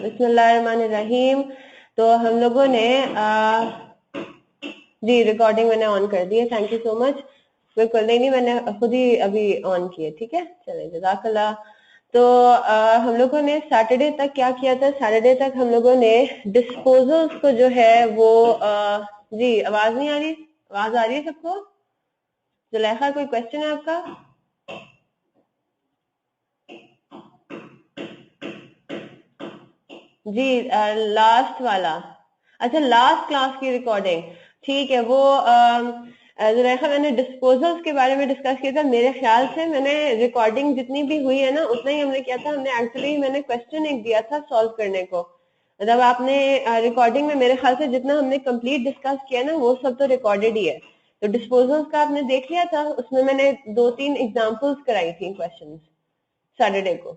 बिस्मिल्लाहिर्रहमानिर्रहीम। तो हम लोगों ने जी रिकॉर्डिंग मैंने ऑन कर दी है, थैंक यू सो मच। बिल्कुल नहीं, मैंने खुद ही अभी ऑन की है, ठीक है, चलें, जज़ाकल्लाह। तो हम लोगों ने सैटरडे तक क्या किया था? सैटरडे तक हम लोगों ने डिस्पोजल्स को जो है वो जी आवाज नहीं आ रही? आवाज आ रही है सबको? जुलेखा, कोई क्वेश्चन है आपका? जी लास्ट वाला, अच्छा लास्ट क्लास की रिकॉर्डिंग, ठीक है। वो जुलेखा, मैंने डिस्पोजल्स के बारे में डिस्कस किया था। मेरे ख्याल से मैंने रिकॉर्डिंग जितनी भी हुई है ना उतना ही हमने किया था। हमने एक्चुअली मैंने क्वेश्चन एक दिया था सॉल्व करने को, मतलब आपने रिकॉर्डिंग में मेरे ख्याल से जितना हमने कंप्लीट डिस्कस किया ना वो सब तो रिकॉर्डेड ही है। तो डिस्पोजल्स का आपने देख लिया था, उसमें मैंने 2-3 एग्जाम्पल्स कराई थी क्वेश्चन सैटरडे को,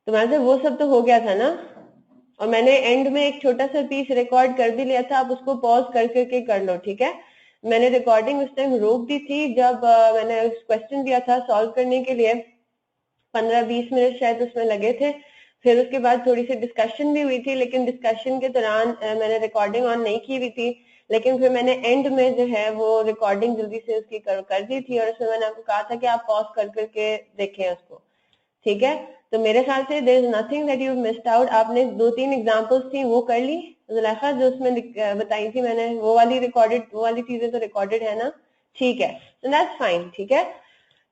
तो वैसे वो सब तो हो गया था ना। और मैंने एंड में एक छोटा सा पीस रिकॉर्ड कर भी लिया था, आप उसको पॉज कर करके कर लो, ठीक है। मैंने रिकॉर्डिंग उस टाइम रोक दी थी जब मैंने क्वेश्चन दिया था सॉल्व करने के लिए, 15-20 मिनट शायद उसमें लगे थे। फिर उसके बाद थोड़ी सी डिस्कशन भी हुई थी, लेकिन डिस्कशन के दौरान मैंने रिकॉर्डिंग ऑन नहीं की हुई थी। लेकिन फिर मैंने एंड में जो है वो रिकॉर्डिंग जल्दी से उसकी कर दी थी, और उसमें मैंने आपको कहा था कि आप पॉज कर करके देखें उसको, ठीक है। तो मेरे ख्याल से there is nothing that you missed out. आपने 2-3 एग्जांपल्स थी वो कर ली जुलेखा, जो उसमें बताई थी मैंने, वो वाली रिकॉर्डेड, वो वाली चीजें तो रिकॉर्डेड है ना, ठीक है, तो दैट्स फाइन, ठीक है।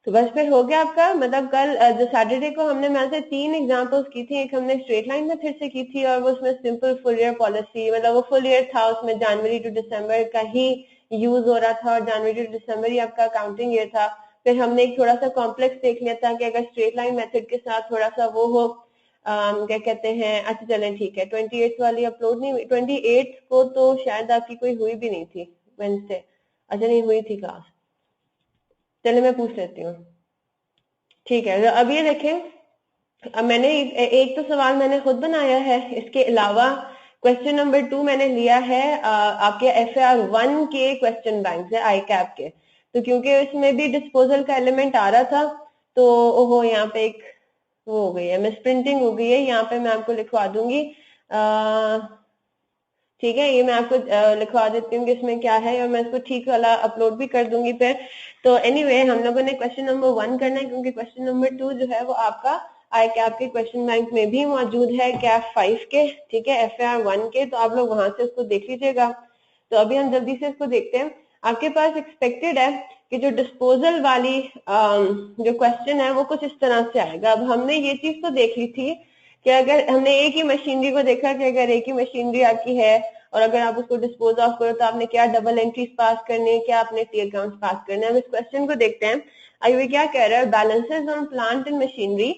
तो बस फिर हो गया आपका, मतलब कल जो सैटरडे को हमने मैं से 3 एग्जांपल्स की थी। एक हमने स्ट्रेट लाइन मेथड से की थी, और वो उसमें सिंपल फुल ईयर पॉलिसी, मतलब वो फुल ईयर था, उसमें जनवरी टू दिसंबर का ही यूज हो रहा था, और जनवरी टू दिसंबर ही आपका अकाउंटिंग ईयर था। फिर हमने एक थोड़ा सा कॉम्प्लेक्स देख लिया था कि अगर स्ट्रेट लाइन मेथड के साथ थोड़ा सा वो हो, क्या कहते हैं, अच्छा चलें ठीक है। 28 वाली अपलोड नहीं हुई, 28 को तो शायद आपकी कोई हुई भी नहीं थी, वेडनेसडे, अच्छा नहीं हुई थी क्लास, चले मैं पूछ लेती हूँ, ठीक है। अब ये देखें, अब मैंने एक तो सवाल मैंने खुद बनाया है, इसके अलावा क्वेश्चन नंबर 2 मैंने लिया है आपके FAR 1 के क्वेश्चन बैंक से, आई कैप के। तो क्योंकि इसमें भी डिस्पोजल का एलिमेंट आ रहा था, तो ओहो यहाँ पे एक वो हो गई है, मिस प्रिंटिंग हो गई है, यहाँ पे मैं आपको लिखवा दूंगी, ठीक है, ये मैं आपको लिखवा देती हूँ कि इसमें क्या है, और मैं इसको ठीक वाला अपलोड भी कर दूंगी फिर। तो एनीवे हम लोगों ने क्वेश्चन नंबर 1 करना है, क्योंकि क्वेश्चन नंबर 2 जो है वो आपका आई कैप के क्वेश्चन बैंक में भी मौजूद है, कैप 5 के, ठीक है, FAR 1 के, तो आप लोग वहां से उसको देख लीजिएगा। तो अभी हम जल्दी से इसको देखते हैं। आपके पास एक्सपेक्टेड है कि जो डिस्पोजल वाली जो क्वेश्चन है वो कुछ इस तरह से आएगा। अब हमने ये चीज तो देख ली थी कि अगर हमने एक ही मशीनरी को देखा कि अगर एक ही मशीनरी आपकी है और अगर आप उसको डिस्पोज ऑफ करो तो आपने क्या डबल एंट्रीज पास करनी है, क्या आपने टी अकाउंट्स पास करने हैं। अब इस क्वेश्चन को देखते हैं। अभी क्या कह रहा है, balances on plant and machinery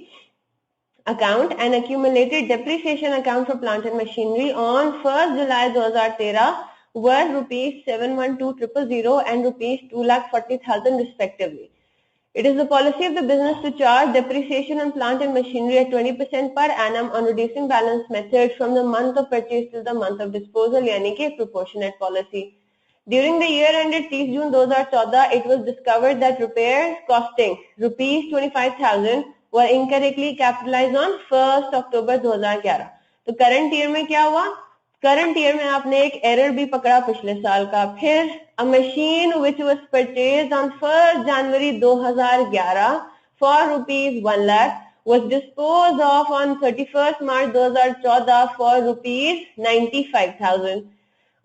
account and accumulated depreciation account for plant and machinery on 1st July 2013 were rupees 712,000 and rupees 2,40,000 respectively. It is the policy of the business to charge depreciation on plant and machinery at 20% per annum on reducing balance method from the month of purchase till the month of disposal, यानी कि proportionate policy. During the year ended 30 June 2014, it was discovered that repairs costing rupees 25,000 were incorrectly capitalized on 1st October 2011. तो current year में क्या हुआ? Current year में आपने एक error भी पकड़ा पिछले साल का। फिर a machine which was purchased on 1st January 2011 for rupees 1 lakh was disposed of on 31st March 2014 for rupees 95,000.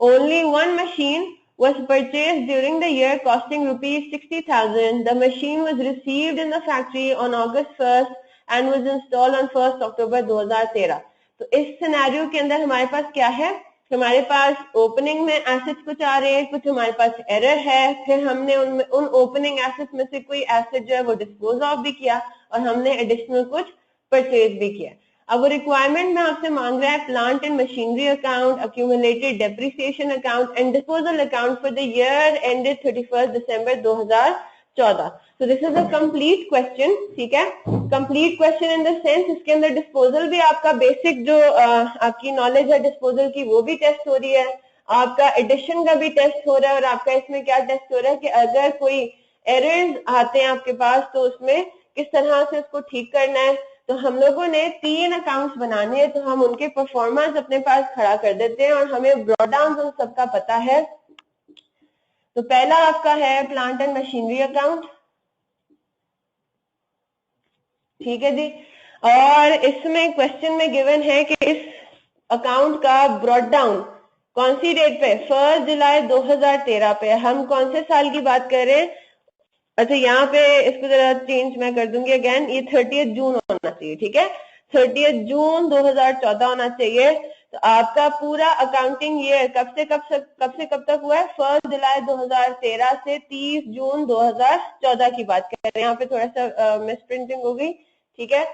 Only one machine was purchased during the year costing rupees 60,000. The machine was received in the factory on August 1st and was installed on 1st October 2013. तो इस scenario के अंदर हमारे पास क्या है, हमारे पास opening में assets कुछ आ रहे हैं, कुछ हमारे पास एरर है, फिर हमने उन ओपनिंग एसेट्स में से कोई एसेट जो है वो डिस्पोज ऑफ भी किया और हमने एडिशनल कुछ परचेज भी किया। अब वो रिक्वायरमेंट में आपसे मांग रहा है plant and machinery account, accumulated depreciation account and disposal account for the year ended 31 दिसंबर 2014। तो this is a complete question, ठीक है, complete question in the sense इसके अंदर डिस्पोजल भी आपका बेसिक जो आपकी नॉलेज है डिस्पोजल की वो भी टेस्ट हो रही है, आपका एडिशन का भी टेस्ट हो रहा है, और आपका इसमें क्या टेस्ट हो रहा है कि अगर कोई एरर्स आते हैं आपके पास तो उसमें किस तरह से उसको ठीक करना है, तो हम लोगों ने 3 अकाउंट्स बनाने हैं, तो हम उनके परफॉर्मेंस अपने पास खड़ा कर देते हैं और हमें ब्रॉड डाउन उन सबका पता है। तो पहला आपका है प्लांट एंड मशीनरी अकाउंट, ठीक है जी। और इसमें क्वेश्चन में गिवन है कि इस अकाउंट का ब्रॉड डाउन कौन सी डेट पे, 1 जुलाई 2013 पे। हम कौन से साल की बात कर रहे हैं? अच्छा, यहाँ पे इसको जरा चेंज मैं कर दूंगी अगेन, ये 30 जून होना चाहिए, ठीक है, 30 जून 2014 होना चाहिए। तो आपका पूरा अकाउंटिंग ईयर कब से कब तक हुआ है? 1 जुलाई 2013 से 30 जून 2014 की बात कर रहे हैं। यहाँ पे थोड़ा सा मिस प्रिंटिंग हो गई, ठीक है।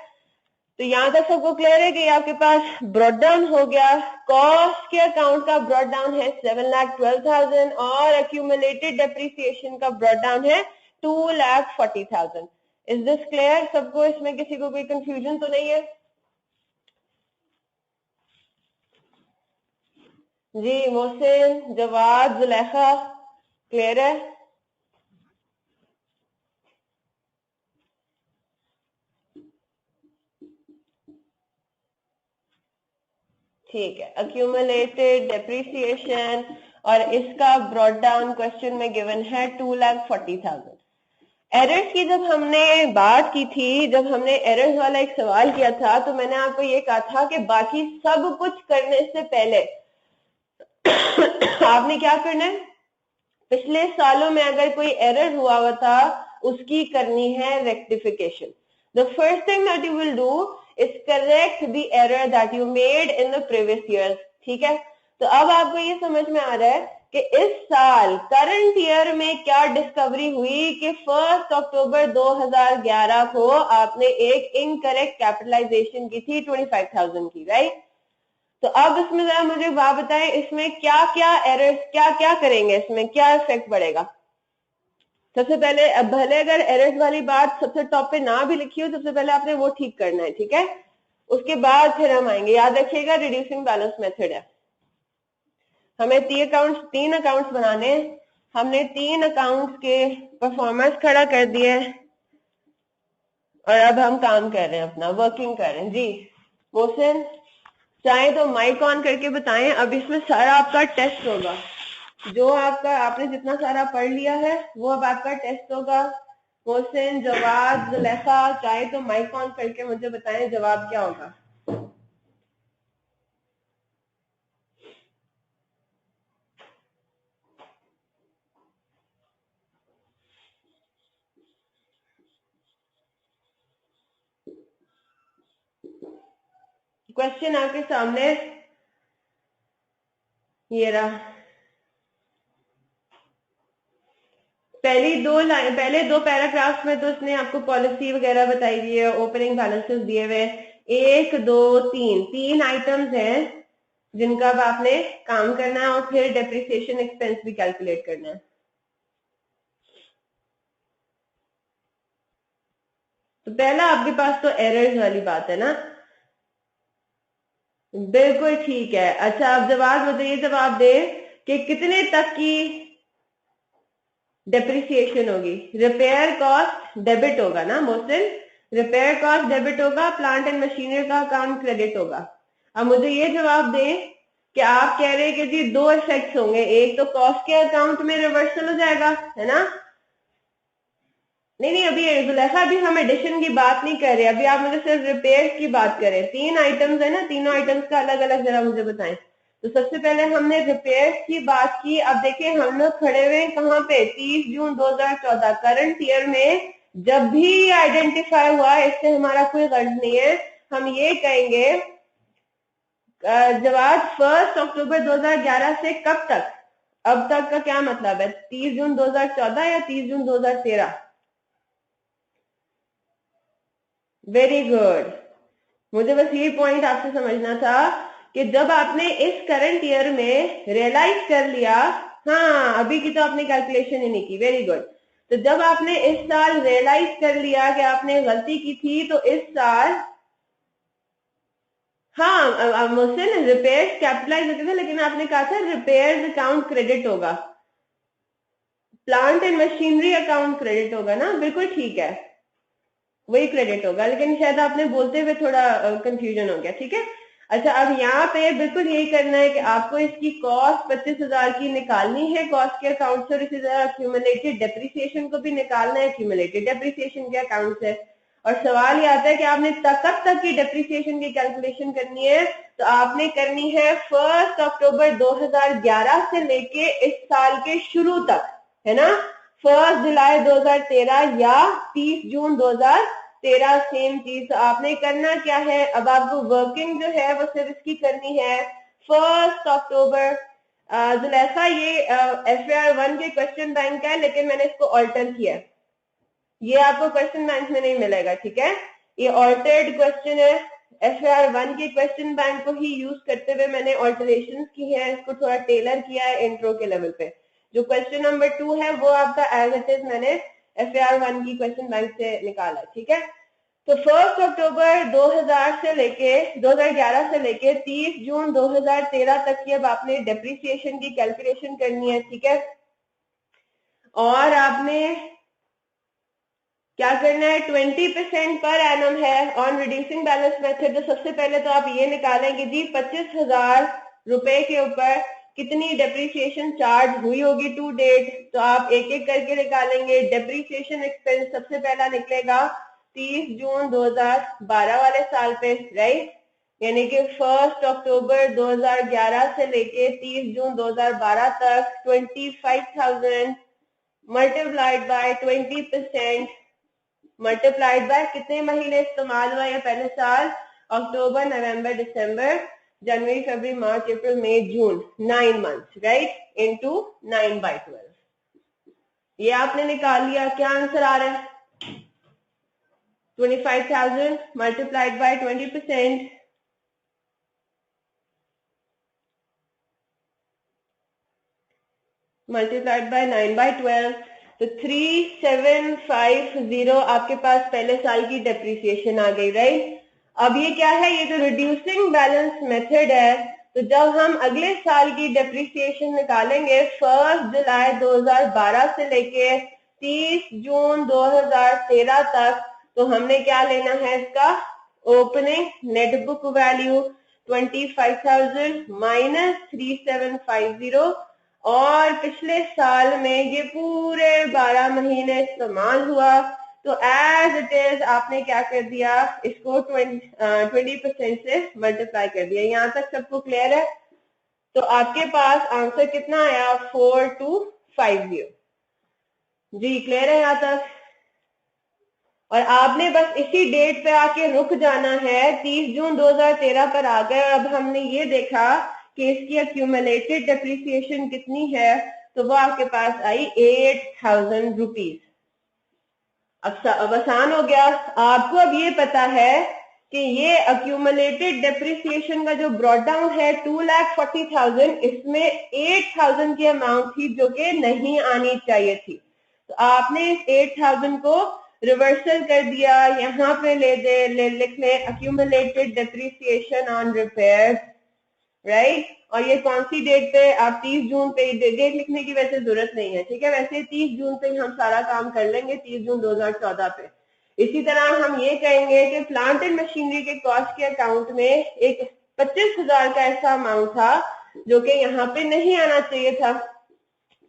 तो यहाँ तक सबको क्लियर है कि आपके पास ब्रॉड डाउन हो गया। कॉस्ट के अकाउंट का ब्रॉड डाउन है 7,12,000 और एक्यूमुलेटेड डेप्रिसिएशन का ब्रॉड डाउन है 2,40,000। इज दिस क्लियर सबको? इसमें किसी को कोई कंफ्यूजन तो नहीं है? जी, मोहसिन, जवाद, जुलेखा, क्लियर है? ठीक है, अक्यूमुलेटेड डेप्रिसिएशन और इसका ब्रॉड डाउन क्वेश्चन में गिवन है 2,40,000। एरर्स की जब हमने बात की थी, जब हमने एरर्स वाला एक सवाल किया था, तो मैंने आपको ये कहा था कि बाकी सब कुछ करने से पहले आपने क्या करना है? पिछले सालों में अगर कोई एरर हुआ था उसकी करनी है rectification. The first thing that you will do is correct the error that you made in the previous year, ठीक है। तो अब आपको ये समझ में आ रहा है कि इस साल करंट ईयर में क्या डिस्कवरी हुई कि 1 अक्टूबर 2011 को आपने एक इनकरेक्ट कैपिटलाइजेशन की थी 25,000 की, राइट। तो अब इसमें जरा मुझे बात बताएं, इसमें क्या क्या एरर्स, क्या क्या करेंगे, इसमें क्या इफेक्ट पड़ेगा? सबसे पहले, अब भले अगर एरर्स वाली बात सबसे टॉप पे ना भी लिखी हो, सबसे पहले आपने वो ठीक करना है, ठीक है। उसके बाद फिर हम आएंगे। याद रखिएगा रिड्यूसिंग बैलेंस मेथड है। हमें 3 अकाउंट्स बनाने हैं। हमने 3 अकाउंट्स के परफॉर्मेंस खड़ा कर दिए और अब हम काम कर रहे हैं, अपना वर्किंग कर रहे हैं। जी मोहसिन, चाहे तो माइक ऑन करके बताएं। अब इसमें सारा आपका टेस्ट होगा, जो आपका आपने जितना सारा पढ़ लिया है वो अब आपका टेस्ट होगा। मोहसिन, जवाब, जुलेखा, चाहे तो माइक ऑन करके मुझे बताएं जवाब क्या होगा। क्वेश्चन आपके सामने ये रहा। पहले दो पैराग्राफ्स में तो उसने आपको पॉलिसी वगैरह बताई हुई है, ओपनिंग बैलेंसेस दिए हुए। 1 2 3 आइटम्स हैं जिनका अब आपने काम करना है और फिर डेप्रिसिएशन एक्सपेंस भी कैलकुलेट करना है। तो पहला आपके पास तो एरर्स वाली बात है ना, बिल्कुल ठीक है। अच्छा, आप जवाब बताइए, जवाब दे कि कितने तक की डेप्रिसिएशन होगी। रिपेयर कॉस्ट डेबिट होगा ना मोहसिन, रिपेयर कॉस्ट डेबिट होगा, प्लांट एंड मशीनरी का अकाउंट क्रेडिट होगा। अब मुझे ये जवाब दें कि आप कह रहे हैं कि जी 2 इफेक्ट्स होंगे, एक तो कॉस्ट के अकाउंट में रिवर्सल हो जाएगा, है ना। नहीं, अभी जुलेखा, अभी हम एडिशन की बात नहीं कर रहे, अभी आप मुझे सिर्फ रिपेयर्स की बात करें। 3 आइटम्स है ना, तीनों आइटम्स का अलग अलग जरा मुझे बताएं। तो सबसे पहले हमने रिपेयर्स की बात की। अब देखिए हम लोग खड़े हुए कहाँ पे, 30 जून 2014 करंट ईयर में। जब भी आइडेंटिफाई हुआ, इससे हमारा कोई गर्ज नहीं है, हम ये कहेंगे जवाब 1 अक्टूबर 2011 से कब तक, अब तक का क्या मतलब है, 30 जून 2014 या 30 जून 2013? Very good. मुझे बस ये पॉइंट आपसे समझना था कि जब आपने इस करंट ईयर में रियलाइज कर लिया, हाँ अभी की तो आपने कैलकुलेशन ही नहीं की, वेरी गुड। तो जब आपने इस साल रियलाइज कर लिया कि आपने गलती की थी, तो इस साल, हाँ मुझसे ना रिपेयर कैपिटलाइज होते थे, लेकिन आपने कहा था रिपेयर अकाउंट क्रेडिट होगा, plant and machinery account credit होगा ना, बिल्कुल ठीक है। वही क्रेडिट होगा, लेकिन शायद आपने बोलते हुए थोड़ा कंफ्यूजन हो गया, ठीक है। अच्छा, अब यहाँ पे बिल्कुल यही करना है कि आपको इसकी कॉस्ट 25,000 की निकालनी है कॉस्ट के अकाउंट से, और इसी तरह अक्यूमुलेटेड डेप्रिसिएशन को भी निकालना है अक्यूमुलेटेड डेप्रिसिएशन के अकाउंट से। और सवाल ये आता है कि आपने कब तक की डेप्रिसिएशन की कैलकुलेशन करनी है, तो आपने करनी है 1 अक्टूबर 2011 से लेके इस साल के शुरू तक, है ना। 1 जुलाई 2013 या 30 जून 2013, सेम चीज। तो आपने करना क्या है, अब आपको वर्किंग जो है वो सिर्फ इसकी करनी है 1 अक्टूबर। जुलैखा ये FAR1 के क्वेश्चन बैंक का है, लेकिन मैंने इसको ऑल्टर किया है, ये आपको क्वेश्चन बैंक में नहीं मिलेगा, ठीक है। ये ऑल्टर्ड क्वेश्चन है, FAR1 के क्वेश्चन बैंक को ही यूज करते हुए मैंने ऑल्टरेशन की है, इसको थोड़ा टेलर किया है इंट्रो के लेवल पे। जो क्वेश्चन नंबर 2 है वो आपका एज इट इज मैंने FAR1 की क्वेश्चन बैंक से निकाला, ठीक है। तो 1 अक्टूबर 2011 से लेके 30 जून 2013 तक की अब आपने डेप्रिसिएशन की कैलकुलेशन करनी है, ठीक है। और आपने क्या करना है, 20% पर एनम है ऑन रिड्यूसिंग बैलेंस मेथड। तो सबसे पहले तो आप ये निकालेंगे जी 25,000 रुपए के ऊपर कितनी डेप्रिसिएशन चार्ज हुई होगी टू डेट। तो आप एक एक करके निकालेंगे। डेप्रिसिएशन एक्सपेंस सबसे पहला निकलेगा 30 जून 2012 वाले साल पे, राइट, यानी कि 1 अक्टूबर 2011 से लेके 30 जून 2012 तक 25,000 मल्टीप्लाइड बाय 20% मल्टीप्लाइड बाय कितने महीने इस्तेमाल हुआ ये पहले साल, अक्टूबर नवंबर दिसंबर जनवरी फरवरी मार्च अप्रैल मई जून, 9 मंथ्स, राइट, इनटू 9/12। ये आपने निकाल लिया। क्या आंसर आ रहा है, 25,000 मल्टीप्लाइड बाय 20% मल्टीप्लाइड बाय 9/12, तो 3750 आपके पास पहले साल की डेप्रिसिएशन आ गई, राइट। अब ये क्या है, ये तो रिड्यूसिंग बैलेंस मेथड है। तो जब हम अगले साल की डेप्रिसिएशन निकालेंगे 1 जुलाई 2012 से लेके 30 जून 2013 तक, तो हमने क्या लेना है, इसका opening net book value 25,000 minus 3750, और पिछले साल में ये पूरे 12 महीने इस्तेमाल हुआ। तो एज इट इज आपने क्या कर दिया, इसको 20% से मल्टीप्लाई कर दिया। यहां तक सबको क्लियर है। तो आपके पास आंसर कितना आया, 4250 जी, क्लियर है यहां तक। और आपने बस इसी डेट पे आके रुक जाना है, 30 जून 2013 पर आ गए। अब हमने ये देखा कि इसकी अक्यूमुलेटेड डेप्रिसिएशन कितनी है, तो वो आपके पास आई 8,000 रुपीज। अब आसान हो गया आपको। अब ये पता है कि ये अक्यूमुलेटेड डेप्रिसिएशन का जो ब्रॉड डाउन है 2,40,000, इसमें 8,000 की अमाउंट थी जो कि नहीं आनी चाहिए थी। तो आपने इस 8,000 को रिवर्सल कर दिया, यहाँ पे लिख ले accumulated depreciation on repair, right. और ये कौन सी डेट पे, आप 30 जून पे, डेट लिखने की वैसे जरूरत नहीं है, ठीक है। वैसे 30 जून पे हम सारा काम कर लेंगे, 30 जून 2014 पे। इसी तरह हम ये कहेंगे कि प्लांट एंड मशीनरी के कॉस्ट के अकाउंट में एक 25,000 का ऐसा अमाउंट था जो कि यहाँ पे नहीं आना चाहिए था।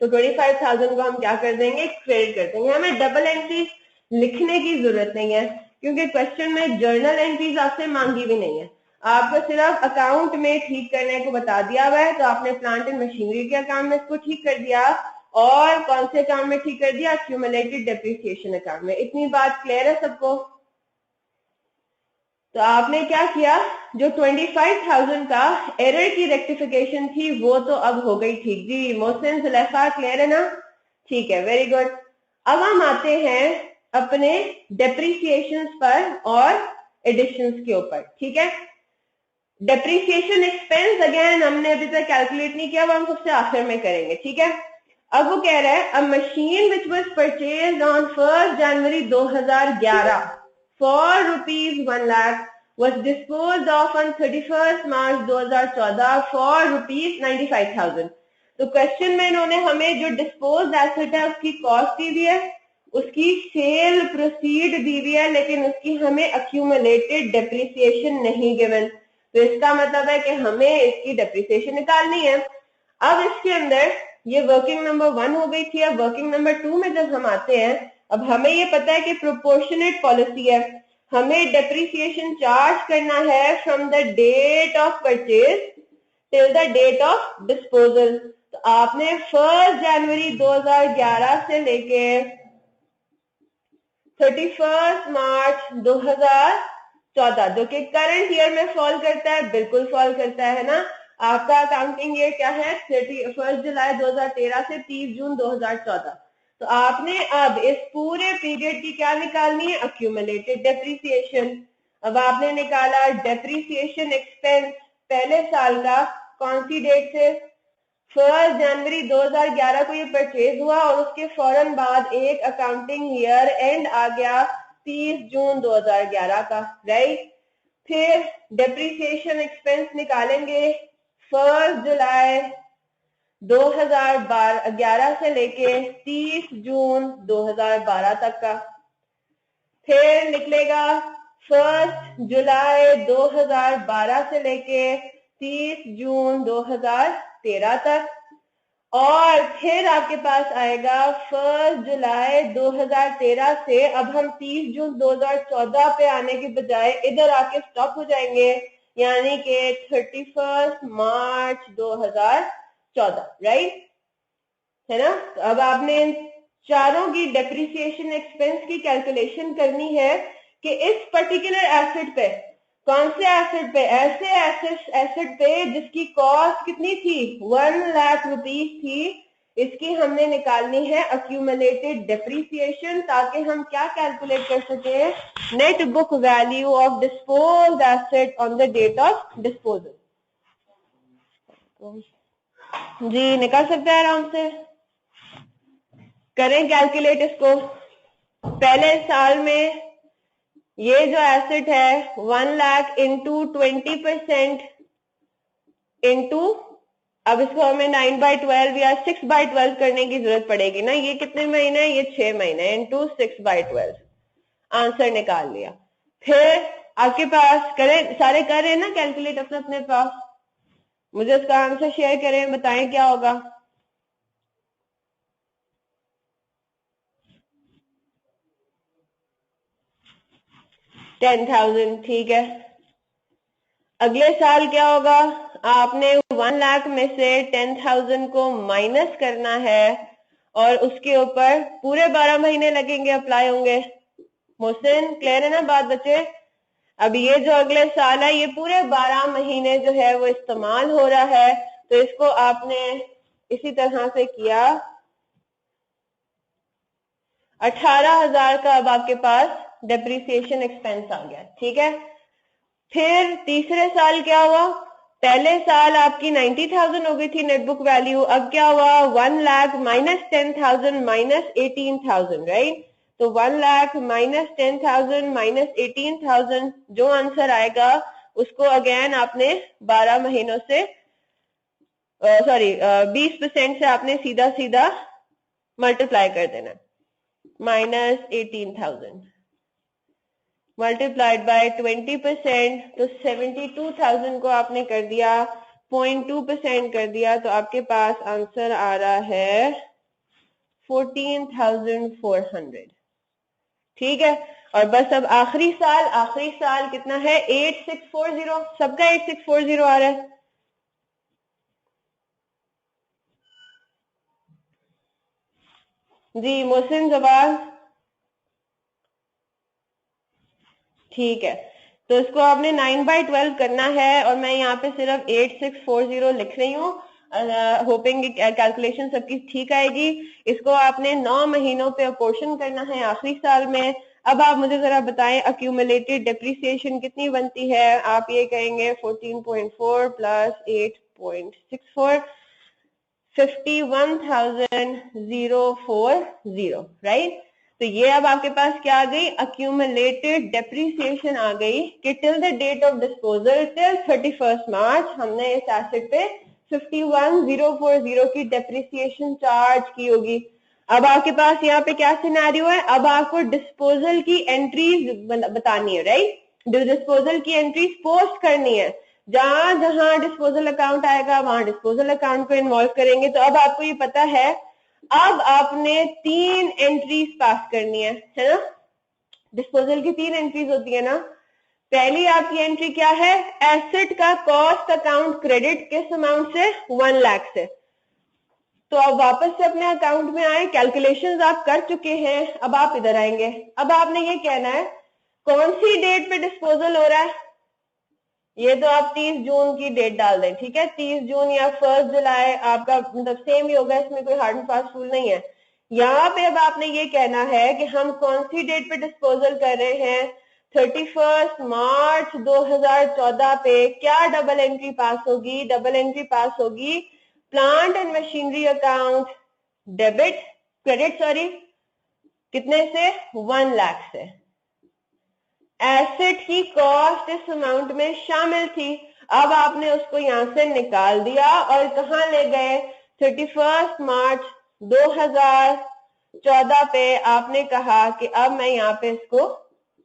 तो 25,000 को हम क्या कर देंगे, क्रेडिट कर देंगे। हमें डबल एंट्री लिखने की जरूरत नहीं है, क्योंकि क्वेश्चन में जर्नल एंट्रीज आपसे मांगी भी नहीं है। आपको सिर्फ अकाउंट में ठीक करने को बता दिया हुआ है। तो आपने प्लांट एंड मशीनरी के अकाउंट में इसको ठीक कर दिया, और कौन से अकाउंट में ठीक कर दिया, अक्यूमुलेटेड डेप्रिसिएशन अकाउंट में। इतनी बात क्लियर है सबको। तो आपने क्या किया, जो 25,000 का एरर की रेक्टिफिकेशन थी वो तो अब हो गई ठीक जी। मोहसिन जुलैखा क्लियर है ना, ठीक है, वेरी गुड। अब हम आते हैं अपने डेप्रिसिएशन पर और एडिशंस के ऊपर, ठीक है। डेप्रिसिएशन एक्सपेंस अगेन हमने अभी तक कैलकुलेट नहीं किया, वो हम सबसे आखिर में करेंगे, ठीक है। अब वो कह रहा है, अ machine which was purchased on 1 January 2011 for ₹1 lakh was disposed of on 31 March 2014 for ₹95,000। तो क्वेश्चन में इन्होंने हमें जो डिस्पोज एसेट है उसकी कॉस्ट दी हुई है, उसकी सेल प्रोसीड दी हुई है, लेकिन उसकी हमें अक्यूमुलेटेड डेप्रिसिएशन नहीं गिवन। तो इसका मतलब है कि हमें इसकी डेप्रिसिएशन निकालनी है। अब इसके अंदर ये वर्किंग नंबर 1 हो गई थी। अब वर्किंग नंबर 2 में जब हम आते हैं, अब हमें ये पता है कि प्रोपोर्शनेट पॉलिसी है, हमें डेप्रिसिएशन चार्ज करना है from the date of purchase till the date of disposal. तो आपने 1 जनवरी 2011 से लेके 31 मार्च 2014, जो कि करंट ईयर में फॉल करता है, बिल्कुल फॉल करता है ना। आपका अकाउंटिंग ईयर क्या है? 31 जुलाई 2013 से 30 जून 2014। तो आपने अब इस पूरे पीरियड की क्या निकालनी है? Accumulated depreciation. अब आपने निकाला डेप्रिसिएशन एक्सपेंस पहले साल का, कौन सी डेट से? 1 जनवरी 2011 को ये परचेज हुआ और उसके फौरन बाद एक अकाउंटिंग ईयर एंड आ गया 30 जून 2011 का, राइट। फिर डेप्रिसिएशन एक्सपेंस निकालेंगे 1 जुलाई 2011 से लेके 30 जून 2012 तक का। फिर निकलेगा 1 जुलाई 2012 से लेके 30 जून 2013 तक। और फिर आपके पास आएगा 1 जुलाई 2013 से, अब हम 30 जून 2014 पे आने के बजाय इधर आके स्टॉप हो जाएंगे, यानी कि 31 मार्च 2014, राइट, है ना। तो अब आपने इन चारों की डेप्रिसिएशन एक्सपेंस की कैलकुलेशन करनी है कि इस पर्टिकुलर एसेट पे, कौन से एसेट पे? ऐसे एसेट पे जिसकी कॉस्ट कितनी थी? 1 लाख रुपीस थी। इसकी हमने निकालनी है अक्यूमुलेटेड डेप्रिसिएशन, ताकि हम क्या कैलकुलेट कर सके? Net book value of disposed asset on the date of disposal. जी निकाल सकते हैं आराम से, करें कैलकुलेट इसको। पहले साल में ये जो एसेट है 1 लाख इंटू 20% इंटू, अब इसको हमें 9/12 या 6/12 करने की जरूरत पड़ेगी ना। ये कितने महीने? ये 6 महीने इंटू 6/12, आंसर निकाल लिया। फिर आपके पास करें, सारे कर रहे हैं ना कैलकुलेट अपने अपने पास? मुझे इसका आंसर शेयर करें, बताएं क्या होगा। 10,000, ठीक है। अगले साल क्या होगा? आपने 1 लाख में से 10,000 को माइनस करना है और उसके ऊपर पूरे 12 महीने लगेंगे, अप्लाई होंगे। मोहसिन क्लियर है ना बात बच्चे? अब ये जो अगले साल है, ये पूरे 12 महीने जो है वो इस्तेमाल हो रहा है, तो इसको आपने इसी तरह से किया। 18,000 का अब आपके पास डेप्रिसिएशन एक्सपेंस आ गया, ठीक है। फिर तीसरे साल क्या हुआ? पहले साल आपकी 90,000 हो गई थी नेट बुक वैल्यू, अब क्या हुआ? 1 लाख माइनस 10,000 माइनस 18,000, राइट। तो 1 लाख माइनस 10,000 माइनस 18,000, जो आंसर आएगा उसको अगेन आपने 12 महीनों से, सॉरी 20% से आपने सीधा सीधा मल्टीप्लाई कर देना। माइनस 18,000 मल्टीप्लाइड बाय 20%, तो 72,000 को आपने कर दिया 0.2% कर दिया, तो आपके पास आंसर आ रहा है 14,400, ठीक है। और बस अब आखिरी साल कितना है? 8640, सबका 8640 आ रहा है। जी मोहसिन जवाब, ठीक है। तो इसको आपने 9/12 करना है और मैं यहाँ पे सिर्फ 8640 लिख रही हूँ, होपिंग कैलकुलेशन सबकी ठीक आएगी। इसको आपने 9 महीनों पे अपोर्शन करना है आखिरी साल में। अब आप मुझे जरा बताएं अक्यूमुलेटेड डेप्रिसिएशन कितनी बनती है? आप ये कहेंगे 14.4 प्लस 8.64, 51,040, राइट। तो ये अब आपके पास क्या आ गई? अक्यूमुलेटेड डेप्रिसिएशन आ गई कि till the date of disposal till 31 March हमने इस एसेट पे 51,040 की डेप्रिसिएशन चार्ज की होगी। अब आपके पास यहाँ पे क्या सिनेरियो है, अब आपको डिस्पोजल की एंट्रीज बतानी है, राइट। डिस्पोजल की एंट्रीज पोस्ट करनी है, जहां जहां डिस्पोजल अकाउंट आएगा वहां डिस्पोजल अकाउंट को इन्वॉल्व करेंगे। तो अब आपको ये पता है, अब आपने 3 एंट्रीज पास करनी है ना। डिस्पोजल की 3 एंट्रीज होती है ना। पहली आपकी एंट्री क्या है, एसेट का कॉस्ट अकाउंट क्रेडिट किस अमाउंट से, 1 लाख से। तो अब वापस से अपने अकाउंट में आए, कैलकुलेशंस आप कर चुके हैं, अब आप इधर आएंगे। अब आपने ये कहना है कौन सी डेट पे डिस्पोजल हो रहा है, ये तो आप 30 जून की डेट डाल दें, ठीक है। 30 जून या 1 जुलाई आपका मतलब सेम ही होगा, इसमें कोई हार्ड एंड फास्ट रूल नहीं है। यहाँ पे अब आपने ये कहना है कि हम कौन सी डेट पे डिस्पोजल कर रहे हैं, 31 मार्च 2014 पे। क्या डबल एंट्री पास होगी, डबल एंट्री पास होगी plant and machinery account debit credit sorry, कितने से, 1 लाख से। एसेट की कॉस्ट इस अमाउंट में शामिल थी, अब आपने उसको यहां से निकाल दिया और कहां ले गए, 31 मार्च 2014 पे आपने कहा कि अब मैं यहाँ पे इसको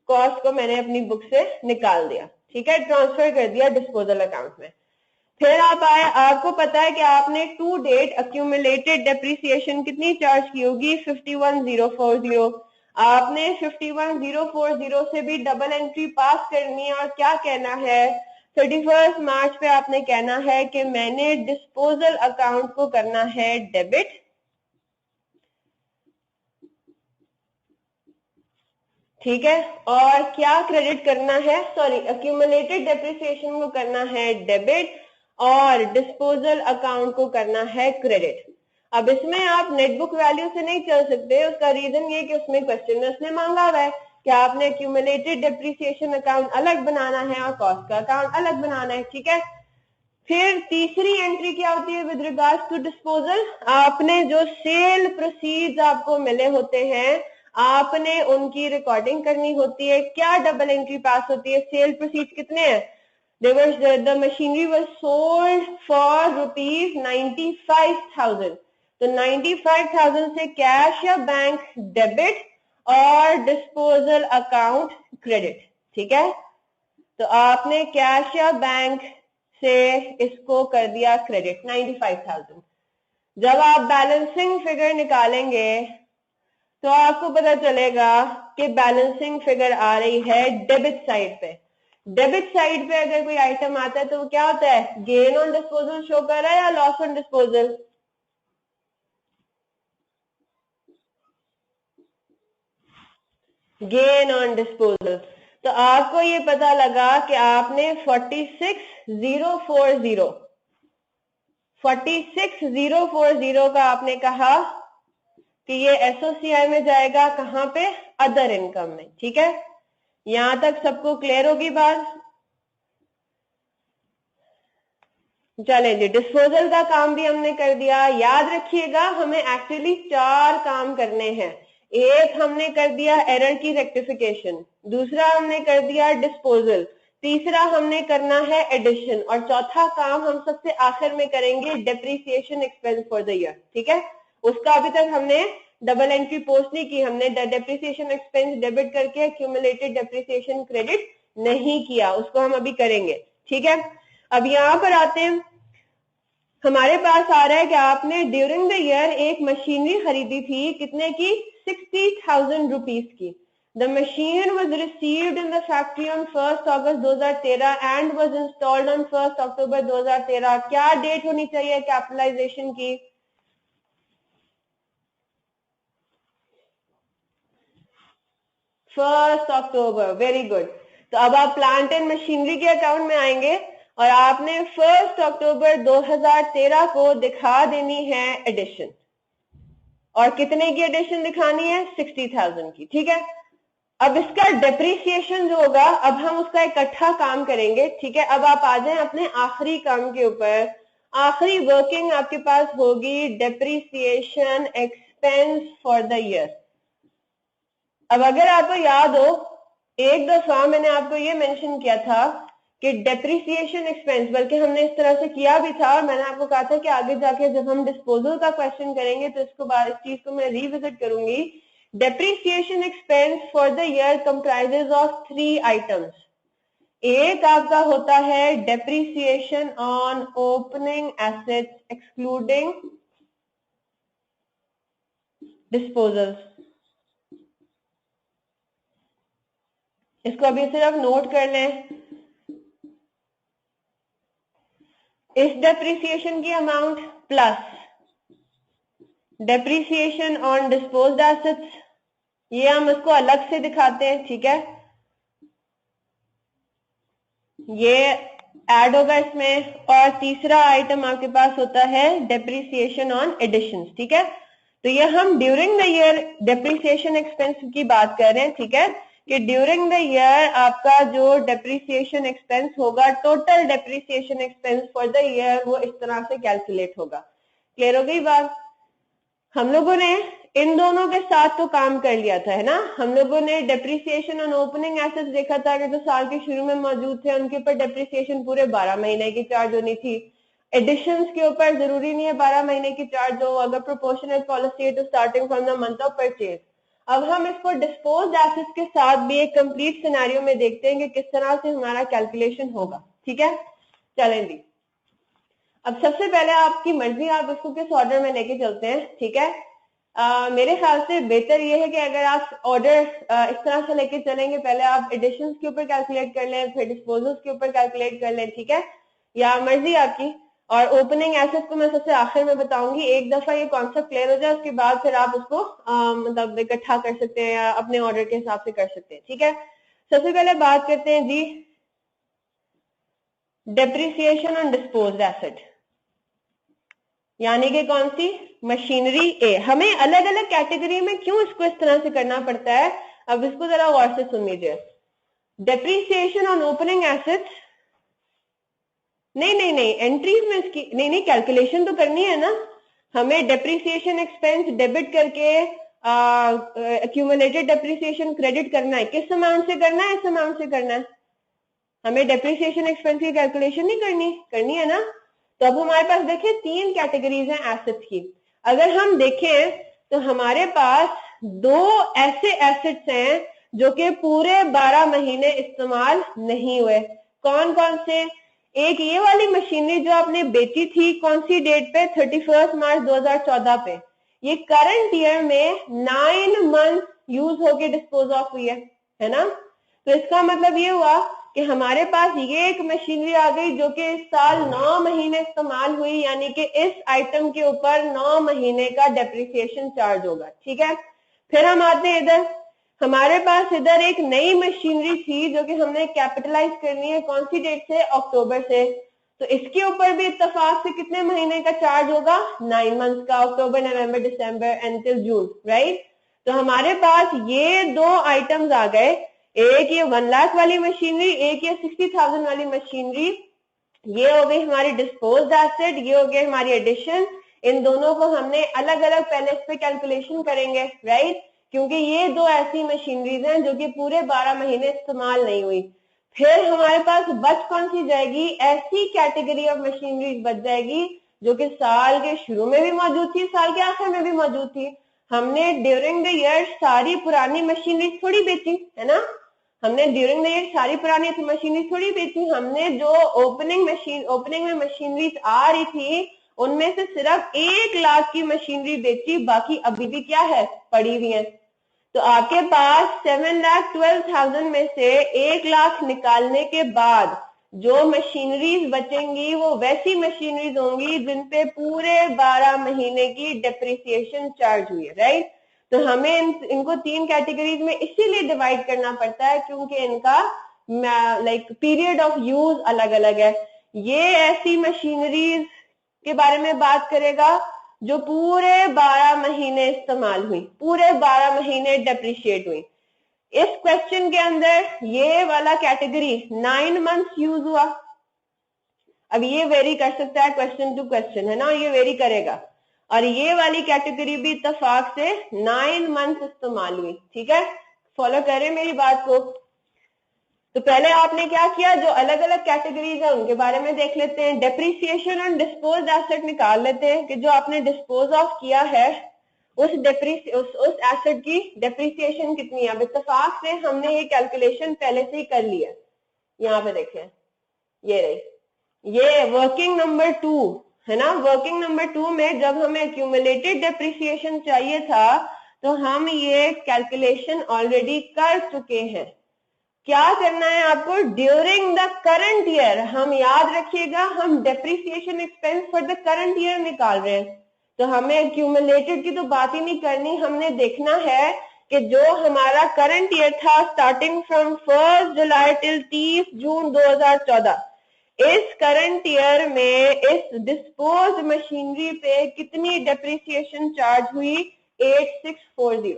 कॉस्ट को मैंने अपनी बुक से निकाल दिया, ठीक है, ट्रांसफर कर दिया डिस्पोजल अकाउंट में। फिर आप आए, आपको पता है कि आपने टू डेट अक्यूमुलेटेड डेप्रिसिएशन कितनी चार्ज की होगी, 51,040। आपने 51,040 से भी डबल एंट्री पास करनी है और क्या कहना है, 31 मार्च पे आपने कहना है कि मैंने डिस्पोजल अकाउंट को करना है डेबिट, ठीक है, और क्या क्रेडिट करना है, सॉरी अक्यूमुलेटेड डेप्रिसिएशन को करना है डेबिट और डिस्पोजल अकाउंट को करना है क्रेडिट। अब इसमें आप नेटबुक वैल्यू से नहीं चल सकते, उसका रीजन ये कि उसमें क्वेश्चन उसने मांगा हुआ है कि आपने अक्यूमुलेटेड डेप्रिसिएशन अकाउंट अलग बनाना है और कॉस्ट का अकाउंट अलग बनाना है, ठीक है। फिर तीसरी एंट्री क्या होती है विद रिगार्ड्स टू डिस्पोजल, आपने जो सेल प्रोसीड्स आपको मिले होते हैं आपने उनकी रिकॉर्डिंग करनी होती है। क्या डबल एंट्री पास होती है, सेल प्रोसीड्स कितने हैं, the machinery was sold for rupees 95,000, तो 95,000 से कैश या बैंक डेबिट और डिस्पोजल अकाउंट क्रेडिट, ठीक है। तो आपने कैश या बैंक से इसको कर दिया क्रेडिट 95,000। जब आप बैलेंसिंग फिगर निकालेंगे तो आपको पता चलेगा कि बैलेंसिंग फिगर आ रही है डेबिट साइड पे। डेबिट साइड पे अगर कोई आइटम आता है तो वो क्या होता है, गेन ऑन डिस्पोजल शो कर रहा है या loss on disposal, gain on disposal. तो आपको ये पता लगा कि आपने 46,040 का आपने कहा कि ये एसओसीआई में जाएगा, कहां पे, अदर इनकम में, ठीक है। यहां तक सबको क्लियर होगी बात। चले जी, डिस्पोजल का काम भी हमने कर दिया। याद रखिएगा हमें एक्चुअली 4 काम करने हैं। एक हमने कर दिया एरर की रेक्टिफिकेशन, दूसरा हमने कर दिया डिस्पोजल, तीसरा हमने करना है एडिशन और चौथा काम हम सबसे आखिर में करेंगे depreciation expense for the year, ठीक है। उसका अभी तक हमने डबल एंट्री पोस्ट नहीं की, हमने डेप्रिसिएशन एक्सपेंस डेबिट करके एक्यूमुलेटेड डेप्रिसिएशन क्रेडिट नहीं किया, उसको हम अभी करेंगे, ठीक है। अब यहां पर आते हैं, हमारे पास आ रहा है कि आपने ड्यूरिंग द ईयर एक मशीनरी खरीदी थी, कितने की, 60,000 रुपीज की। The machine was received in the factory on 1 August 2013 and was installed on 1 अक्टूबर 2013। क्या डेट होनी चाहिए कैपिटलाइजेशन की, 1 अक्टूबर, वेरी गुड। तो अब आप प्लांट एंड मशीनरी के अकाउंट में आएंगे और आपने 1 अक्टूबर 2013 को दिखा देनी है एडिशन, और कितने की एडिशन दिखानी है, 60,000 की, ठीक है। अब इसका डेप्रिसिएशन जो होगा, अब हम उसका इकट्ठा काम करेंगे, ठीक है। अब आप आ जाएं अपने आखिरी काम के ऊपर। आखिरी वर्किंग आपके पास होगी depreciation expense for the year. अब अगर आपको याद हो, एक दफा मैंने आपको ये मेंशन किया था कि डेप्रिसिएशन एक्सपेंस, बल्कि हमने इस तरह से किया भी था और मैंने आपको कहा था कि आगे जाके जब हम डिस्पोजल का क्वेश्चन करेंगे तो इसको बाद इस चीज को मैं रिविजिट करूंगी। Depreciation expense for the year comprises of 3 items. एक आपका होता है depreciation on opening assets excluding disposals. इसको अभी सिर्फ नोट कर लें। इस डेप्रिसिएशन की amount plus depreciation on disposed assets, ये हम इसको अलग से दिखाते हैं, ठीक है, ये ऐड होगा इसमें। और तीसरा आइटम आपके पास होता है डेप्रिसिएशन ऑन एडिशंस, ठीक है। तो ये हम during the year depreciation expense की बात कर रहे हैं, ठीक है, कि ड्यूरिंग द ईयर आपका जो डेप्रिसिएशन एक्सपेंस होगा, total depreciation expense for the year, वो इस तरह से कैलकुलेट होगा। क्लियर हो गई बात? हम लोगों ने इन दोनों के साथ तो काम कर लिया था, है ना। हम लोगों ने डेप्रिसिएशन ऑन ओपनिंग एसेट्स देखा था कि जो साल के शुरू में मौजूद थे उनके ऊपर डेप्रिसिएशन पूरे 12 महीने की चार्ज होनी थी। एडिशंस के ऊपर जरूरी नहीं है 12 महीने की चार्ज हो, अगर प्रोपोर्शनेट पॉलिसी है तो starting from the month of purchase. अब हम इसको डिस्पोज्ड एसेट्स के साथ भी एक कंप्लीट सिनेरियो में देखते हैं कि किस तरह से हमारा कैलकुलेशन होगा, ठीक है। चलें जी, अब सबसे पहले आपकी मर्जी, आप इसको किस ऑर्डर में लेके चलते हैं, ठीक है। मेरे ख्याल से बेहतर ये है कि अगर आप ऑर्डर इस तरह से लेके चलेंगे, पहले आप एडिशंस के ऊपर कैलकुलेट कर लें, फिर डिस्पोजल्स के ऊपर कैलकुलेट कर लें, ठीक है, या मर्जी आपकी। और ओपनिंग एसेट्स को मैं सबसे आखिर में बताऊंगी। एक दफा ये कॉन्सेप्ट क्लियर हो जाए उसके बाद फिर आप उसको मतलब इकट्ठा कर सकते हैं या अपने ऑर्डर के हिसाब से कर सकते हैं, ठीक है। सबसे पहले बात करते हैं जी डेप्रिसिएशन ऑन डिस्पोज्ड एसेट, यानी कि कौन सी, मशीनरी ए। हमें अलग अलग कैटेगरी में क्यों इसको इस तरह से करना पड़ता है, अब इसको जरा गौर से सुन लीजिए। डेप्रिसिएशन ऑन ओपनिंग एसेट्स, नहीं एंट्रीज में इसकी नहीं कैलकुलेशन तो करनी है ना। हमें डेप्रिसिएशन एक्सपेंस डेबिट करके एक्यूमुलेटेड डेप्रिसिएशन क्रेडिट करना है। किस अमाउंट से करना है, इस अमाउंट से करना है। हमें डेप्रिसिएशन एक्सपेंस की कैलकुलेशन नहीं करनी है ना। तो अब हमारे पास देखिए 3 कैटेगरीज हैं एसेट्स की। अगर हम देखें तो हमारे पास 2 ऐसे एसेट्स हैं जो कि पूरे 12 महीने इस्तेमाल नहीं हुए। कौन कौन से? एक ये वाली मशीनरी जो आपने बेची थी, कौन सी डेट पे, 31 मार्च 2014 पे। ये करंट ईयर में 9 मंथ यूज होके डिस्पोज ऑफ हुई है ना। तो इसका मतलब ये हुआ कि हमारे पास ये एक मशीनरी आ गई जो कि इस साल 9 महीने इस्तेमाल हुई, यानी कि इस आइटम के ऊपर 9 महीने का डेप्रिसिएशन चार्ज होगा, ठीक है। फिर हम आते हैं इधर, हमारे पास इधर एक नई मशीनरी थी जो कि हमने कैपिटलाइज करनी है, कौन सी डेट से, अक्टूबर से। तो इसके ऊपर भी इत्तेफाक से कितने महीने का चार्ज होगा, 9 मंथ का, अक्टूबर नवंबर दिसंबर एंटिल जून, राइट। तो हमारे पास ये 2 आइटम्स आ गए, एक ये 1 लाख वाली मशीनरी, एक ये 60,000 वाली मशीनरी। ये हो गई हमारी डिस्पोज्ड एसेट, ये हो गई हमारी एडिशन। इन दोनों को हमने अलग अलग पहले इस पे कैलकुलेशन करेंगे, राइट, क्योंकि ये 2 ऐसी मशीनरीज हैं जो कि पूरे 12 महीने इस्तेमाल नहीं हुई। फिर हमारे पास बच कौन सी जाएगी, ऐसी कैटेगरी ऑफ मशीनरीज बच जाएगी जो कि साल के शुरू में भी मौजूद थी, साल के आखिर में भी मौजूद थी। हमने ड्यूरिंग द ईयर सारी पुरानी मशीनरीज थोड़ी बेची, है ना। हमने ड्यूरिंग द ईयर सारी पुरानी मशीनरी थोड़ी बेची। हमने जो ओपनिंग में मशीनरीज आ रही थी उनमें से सिर्फ 1 लाख की मशीनरी बेची, बाकी अभी भी क्या है, पड़ी हुई है। तो आपके पास 7,12,000 में से 1 लाख निकालने के बाद जो मशीनरीज बचेंगी वो वैसी मशीनरीज होंगी जिन पे पूरे 12 महीने की डेप्रिसिएशन चार्ज हुई है, राइट। तो हमें इनको 3 कैटेगरीज में इसीलिए डिवाइड करना पड़ता है क्योंकि इनका लाइक पीरियड ऑफ यूज अलग अलग है। ये ऐसी मशीनरीज के बारे में बात करेगा जो पूरे 12 महीने इस्तेमाल हुई, पूरे 12 महीने डेप्रिशिएट हुई। इस क्वेश्चन के अंदर ये वाला कैटेगरी 9 मंथ्स यूज हुआ। अब ये वेरी कर सकता है क्वेश्चन टू क्वेश्चन, है ना, ये वेरी करेगा। और ये वाली कैटेगरी भी इत्तेफाक से 9 मंथ इस्तेमाल हुई, ठीक है। फॉलो करें मेरी बात को। तो पहले आपने क्या किया, जो अलग अलग कैटेगरीज है उनके बारे में देख लेते हैं। डेप्रिसिएशन ऑन डिस्पोज्ड एसेट निकाल लेते हैं कि जो आपने डिस्पोज ऑफ किया है उस एसेट की डेप्रिसिएशन कितनी है। अब इत्तेफाक से हमने ये कैलकुलेशन पहले से ही कर लिया। यहाँ पे देखें, ये रही, ये वर्किंग नंबर 2 है ना। वर्किंग नंबर 2 में जब हमें एक्यूमुलेटेड डेप्रिसिएशन चाहिए था तो हम ये कैलकुलेशन ऑलरेडी कर चुके हैं। क्या करना है आपको, ड्यूरिंग द करंट ईयर, हम याद रखिएगा हम depreciation expense for the current year निकाल रहे हैं, तो हमें एक्यूमुलेटेड की तो बात ही नहीं करनी। हमने देखना है कि जो हमारा करंट ईयर था स्टार्टिंग फ्रॉम 1 जुलाई टिल 30 जून 2014, इस करंट ईयर में इस डिस्पोज मशीनरी पे कितनी डेप्रिसिएशन चार्ज हुई, 8640।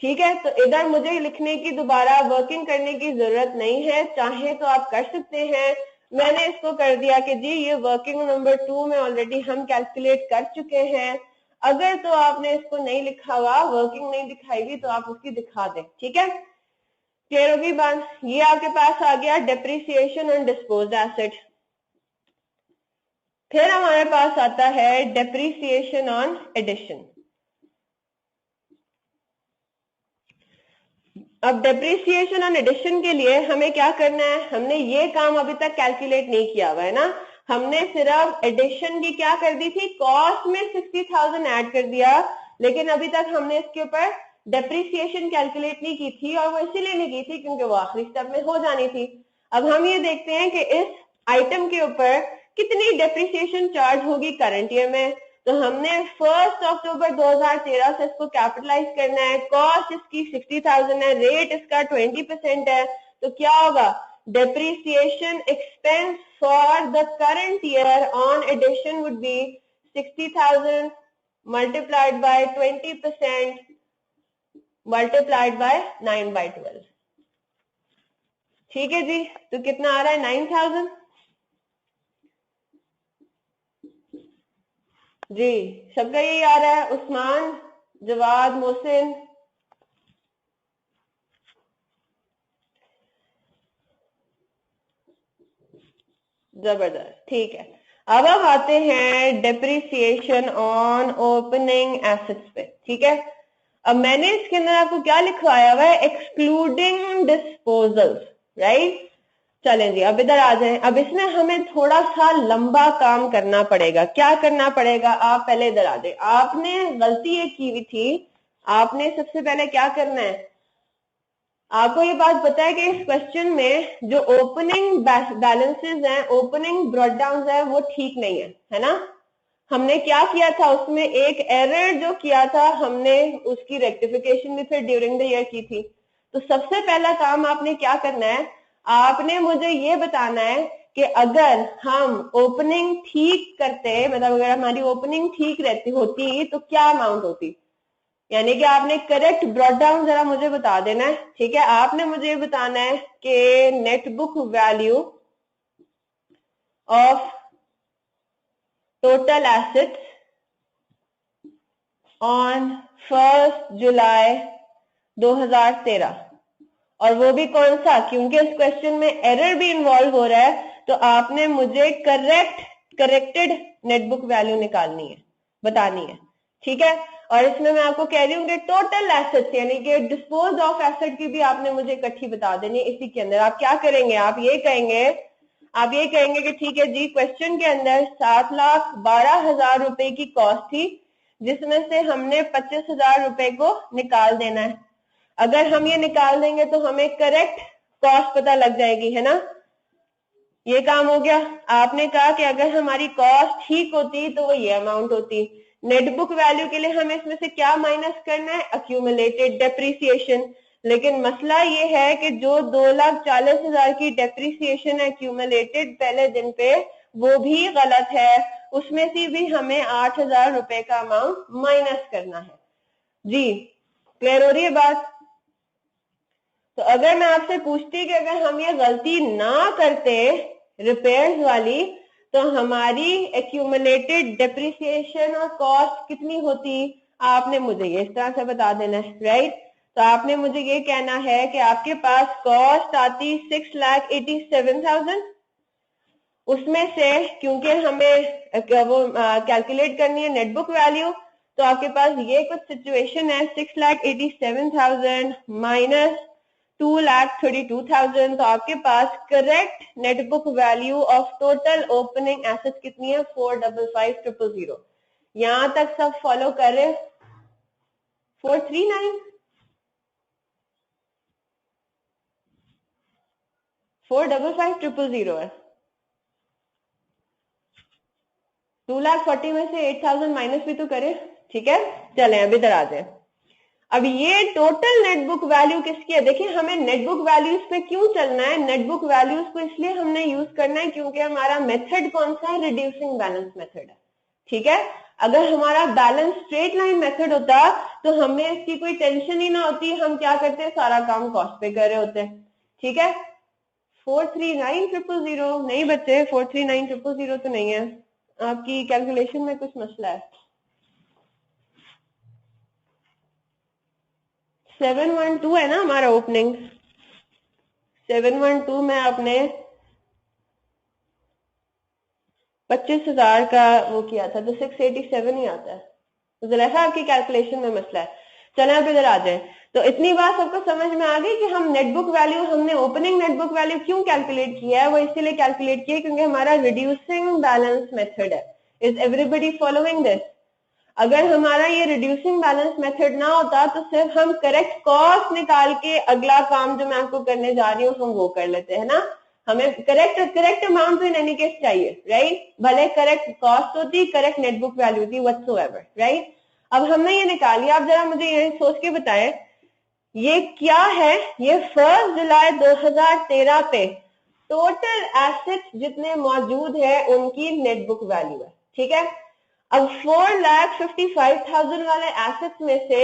ठीक है, तो इधर मुझे लिखने की दोबारा वर्किंग करने की जरूरत नहीं है, चाहे तो आप कर सकते हैं। मैंने इसको कर दिया कि जी ये वर्किंग नंबर 2 में ऑलरेडी हम कैलकुलेट कर चुके हैं। अगर तो आपने इसको नहीं लिखा हुआ, वर्किंग नहीं दिखाई हुई, तो आप उसकी दिखा दें। ठीक है, क्लियर होगी बात। ये आपके पास आ गया डेप्रिसिएशन ऑन डिस्पोज्ड एसेट। फिर हमारे पास आता है डेप्रिसिएशन ऑन एडिशन। अब डेप्रिसिएशन ऑन एडिशन के लिए हमें क्या करना है, हमने ये काम अभी तक कैलकुलेट नहीं किया हुआ है ना। हमने सिर्फ एडिशन की क्या कर दी थी, कॉस्ट में 60,000 ऐड कर दिया, लेकिन अभी तक हमने इसके ऊपर डेप्रिसिएशन कैलकुलेट नहीं की थी, और वो इसीलिए नहीं की थी क्योंकि वो आखिरी स्टेप में हो जानी थी। अब हम ये देखते हैं कि इस आइटम के ऊपर कितनी डेप्रिसिएशन चार्ज होगी करंट ईयर में। तो हमने 1 अक्टूबर 2013 से इसको कैपिटलाइज करना है। कॉस्ट इसकी 60,000 है, रेट इसका 20% है, तो क्या होगा, depreciation expense for the current year on addition would be 60,000 multiplied by 20% multiplied by 9/12। ठीक है जी, तो कितना आ रहा है, 9,000। जी सबका यही आ रहा है, उस्मान, जवाद, मोहसिन। जबरदस्त, ठीक है। अब हम आते हैं डेप्रिसिएशन ऑन ओपनिंग एसेट्स पे। ठीक है, अब मैंने इसके अंदर आपको क्या लिखवाया हुआ है, एक्सक्लूडिंग डिस्पोजल्स, राइट। चलें जी, अब इधर आ जाएं। अब इसमें हमें थोड़ा सा लंबा काम करना पड़ेगा। क्या करना पड़ेगा, आप पहले इधर आ जाए। आपने गलती ये की हुई थी, आपने सबसे पहले क्या करना है, आपको ये बात पता है कि इस क्वेश्चन में जो ओपनिंग बैलेंसेस हैं, ओपनिंग ब्रॉट डाउन है, वो ठीक नहीं है ना। हमने क्या किया था, उसमें एक एरर जो किया था हमने उसकी रेक्टिफिकेशन भी फिर ड्यूरिंग द ईयर की थी। तो सबसे पहला काम आपने क्या करना है, आपने मुझे ये बताना है कि अगर हम ओपनिंग ठीक करते, मतलब अगर हमारी ओपनिंग ठीक रहती होती तो क्या अमाउंट होती, यानी कि आपने करेक्ट ब्रॉट डाउन जरा मुझे बता देना है। ठीक है, आपने मुझे ये बताना है कि net book value of total assets on 1 जुलाई 2013, और वो भी कौन सा, क्योंकि इस क्वेश्चन में एरर भी इन्वॉल्व हो रहा है, तो आपने मुझे करेक्टेड नेट बुक वैल्यू निकालनी है, बतानी है। ठीक है, और इसमें मैं आपको कह रही हूँ कि टोटल एसेट्स यानी कि डिस्पोज ऑफ एसेट की भी आपने मुझे इकट्ठी बता देनी है। इसी के अंदर आप क्या करेंगे, आप ये कहेंगे कि ठीक है जी, क्वेश्चन के अंदर 7,12,000 रुपए की कॉस्ट थी, जिसमें से हमने 25,000 रुपए को निकाल देना है। अगर हम ये निकाल देंगे तो हमें करेक्ट कॉस्ट पता लग जाएगी, है ना। ये काम हो गया। आपने कहा कि अगर हमारी कॉस्ट ठीक होती तो वो ये अमाउंट होती। नेट बुक वैल्यू के लिए हमें इसमें से क्या माइनस करना है, एक्यूमुलेटेड डेप्रिसिएशन। लेकिन मसला ये है कि जो 2,40,000 की डेप्रिसिएशन है एक्यूमुलेटेड पहले दिन पे, वो भी गलत है। उसमें से भी हमें 8,000 रुपए का अमाउंट माइनस करना है। जी क्लियर हो रही है बात। तो अगर मैं आपसे पूछती कि अगर हम ये गलती ना करते रिपेयर्स वाली, तो हमारी एक्यूमुलेटेड डेप्रिसिएशन और कॉस्ट कितनी होती, आपने मुझे ये इस तरह से बता देना है, राइट। तो आपने मुझे ये कहना है कि आपके पास कॉस्ट आती 6,87,000, उसमें से क्योंकि हमें वो कैलकुलेट करनी है नेट बुक वैल्यू, तो आपके पास ये कुछ सिचुएशन है 6,87,000 माइनस 2,32,000, तो आपके पास correct net book value of total opening assets कितनी है 455,000। यहां तक सब फॉलो कर रहे? 439 455,000 है। 2,40,000 में से 8,000 माइनस भी तो करें, ठीक है। चलें अब इधर आ जाए। अब ये टोटल नेट बुक वैल्यू किसकी है? देखिए हमें नेट बुक वैल्यूज पे क्यों चलना है? नेट बुक वैल्यूज को इसलिए हमने यूज करना है क्योंकि हमारा मेथड कौन सा है? रिड्यूसिंग बैलेंस मेथड है, ठीक है। अगर हमारा बैलेंस स्ट्रेट लाइन मेथड होता तो हमें इसकी कोई टेंशन ही ना होती, हम क्या करते हैं, सारा काम कॉस्ट पे कर रहे होते हैं, ठीक है। 439,000 नहीं बच्चे, 439,000 तो नहीं है, आपकी कैलकुलेशन में कुछ मसला है। 712 है ना हमारा ओपनिंग, 712 में आपने 25,000 का वो किया था तो 687 ही आता है, तो ज़ुलेखा आपकी कैलकुलेशन में मसला है। चलें आप इधर आ जाए। तो इतनी बात सबको समझ में आ गई कि हम नेट बुक वैल्यू, हमने ओपनिंग नेट बुक वैल्यू क्यों कैलकुलेट किया है? वो इसीलिए कैलकुलेट किया क्योंकि हमारा रिड्यूसिंग बैलेंस मेथड है। Is everybody following this? अगर हमारा ये रिड्यूसिंग बैलेंस मेथड ना होता तो सिर्फ हम करेक्ट कॉस्ट निकाल के अगला काम जो मैं आपको करने जा रही हूँ हम वो कर लेते हैं ना। हमें correct amount in any case चाहिए, राइट। भले करेक्ट कॉस्ट होती, करेक्ट नेट बुक वैल्यू थी, व्हाटसोएवर, राइट। अब हमने ये निकाली, आप जरा मुझे ये सोच के बताएं ये क्या है? ये 1 जुलाई 2013 पे टोटल एसेट्स जितने मौजूद है उनकी नेट बुक वैल्यू है, ठीक है। अब 4,55,000 वाले एसेट्स में से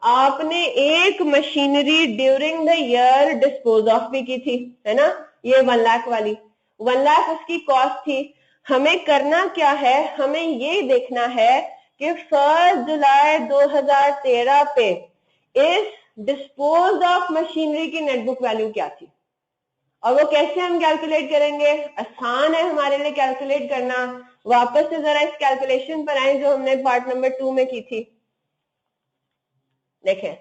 आपने एक machinery during the year dispose of भी की थी, है ना, ये 1 लाख वाली, 1 लाख उसकी कॉस्ट थी। हमें करना क्या है? हमें ये देखना है कि 1 जुलाई 2013 पे इस डिस्पोज ऑफ मशीनरी की नेट बुक वैल्यू क्या थी, और वो कैसे हम कैलकुलेट करेंगे? आसान है हमारे लिए कैलकुलेट करना। वापस से जरा इस कैलकुलेशन पर आए जो हमने पार्ट नंबर 2 में की थी। देखें,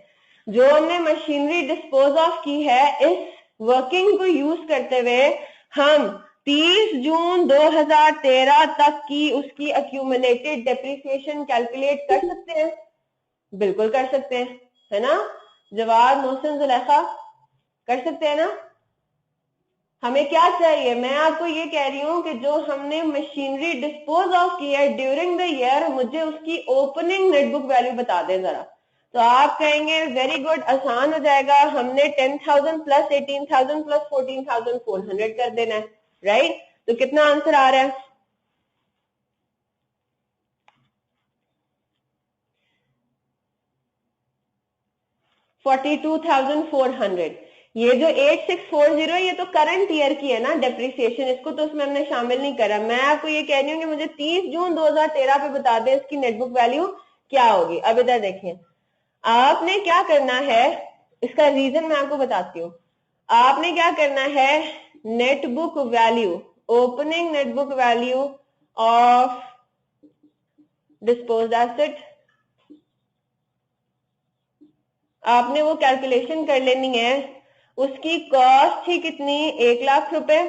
जो हमने मशीनरी डिस्पोज ऑफ की है, इस वर्किंग को यूज करते हुए हम 30 जून 2013 तक की उसकी अक्यूमुलेटेड डेप्रिसिएशन कैलकुलेट कर सकते हैं। बिल्कुल कर सकते हैं, है ना। जवाब मोहसिन, जुलेखा, कर सकते हैं ना। हमें क्या चाहिए? मैं आपको ये कह रही हूं कि जो हमने मशीनरी डिस्पोज ऑफ की है ड्यूरिंग द ईयर, मुझे उसकी ओपनिंग नेट बुक वैल्यू बता दें जरा। तो आप कहेंगे वेरी गुड, आसान हो जाएगा, हमने 10,000 प्लस 18,000 प्लस 14,400 कर देना है, राइट। तो कितना आंसर आ रहा है? 42,400। ये जो 8640 है ये तो करंट ईयर की है ना डेप्रिसिएशन, इसको तो उसमें हमने शामिल नहीं करा। मैं आपको ये कह रही हूँ कि मुझे 30 जून 2013 पे बता दें इसकी नेट बुक वैल्यू क्या होगी। अब इधर देखें, आपने क्या करना है, इसका रीजन मैं आपको बताती हूँ। आपने क्या करना है, net book value, opening net book value of disposed asset, आपने वो कैलकुलेशन कर लेनी है। उसकी कॉस्ट थी कितनी? 1 लाख रुपए,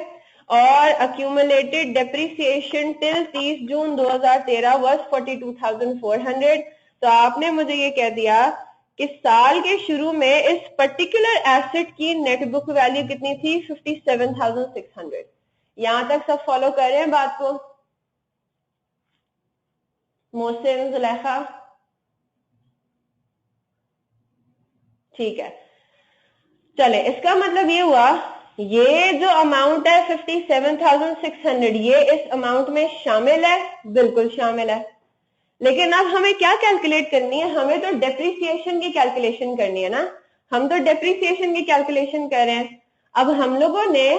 और accumulated depreciation till 30 June 2013 was 42,400। तो आपने मुझे ये कह दिया कि साल के शुरू में इस पर्टिकुलर एसेट की नेट बुक वैल्यू कितनी थी? 57,600। यहां तक सब फॉलो कर रहे हैं बात को? मोहसिन, जुलेखा, ठीक है। चले, इसका मतलब ये हुआ ये जो अमाउंट है 57,600 ये इस अमाउंट में शामिल है, बिल्कुल शामिल है। लेकिन अब हमें क्या कैलकुलेट करनी है? हमें तो डेप्रिसिएशन की कैलकुलेशन करनी है ना। हम तो डेप्रिसिएशन की कैलकुलेशन कर रहे हैं। अब हम लोगों ने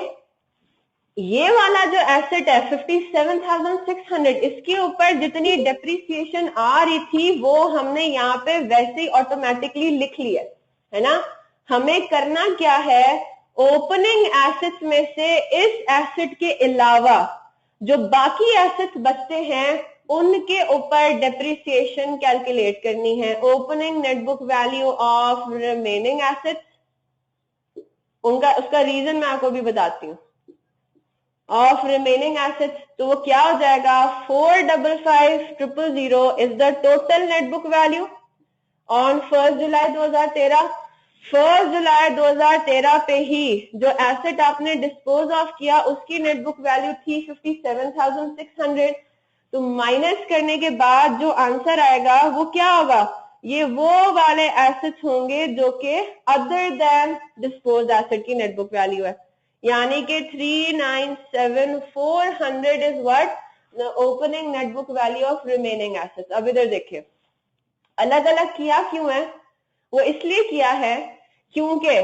ये वाला जो एसेट है 57,600, इसके ऊपर जितनी डेप्रिसिएशन आ रही थी वो हमने यहाँ पे वैसे ही ऑटोमेटिकली लिख ली है है ना। हमें करना क्या है, ओपनिंग एसेट्स में से इस एसेट के अलावा जो बाकी एसेट्स बचते हैं उनके ऊपर डेप्रिसिएशन कैलकुलेट करनी है। Opening net book value of remaining assets, उसका रीजन मैं आपको भी बताती हूँ, ऑफ रिमेनिंग एसेट्स, तो वो क्या हो जाएगा, 455,000 is the total net book value on 1 जुलाई 2013। 1 जुलाई 2013 पे ही जो एसेट आपने डिस्पोज ऑफ किया उसकी नेट बुक वैल्यू थी 57,600। तो माइनस करने के बाद जो आंसर आएगा वो क्या होगा, ये वो वाले एसेट्स होंगे जो कि अदर देन डिस्पोज एसेट की नेट बुक वैल्यू है, यानी कि 397,400 is what the opening net book value of remaining assets. अब इधर देखिए, अलग अलग किया क्यों है, वो इसलिए किया है क्योंकि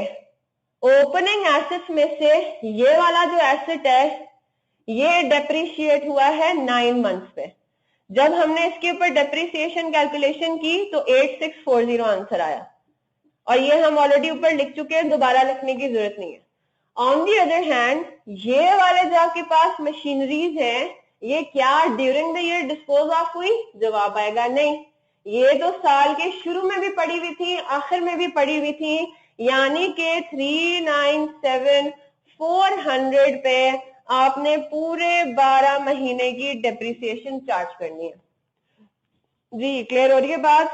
ओपनिंग एसेट्स में से ये वाला जो एसेट है ये डेप्रिशिएट हुआ है 9 मंथ्स पे। जब हमने इसके ऊपर डेप्रिसिएशन कैलकुलेशन की तो 8640 आंसर आया, और ये हम ऑलरेडी ऊपर लिख चुके हैं, दोबारा लिखने की जरूरत नहीं है। ऑन दी अदर हैंड ये वाले जो आपके पास मशीनरीज हैं ये क्या during the year dispose of हुई, जवाब आएगा नहीं। ये तो साल के शुरू में भी पड़ी हुई थी, आखिर में भी पड़ी हुई थी, यानी कि 397,400 पे आपने पूरे 12 महीने की डेप्रिसिएशन चार्ज करनी है। जी क्लियर हो रही है बात।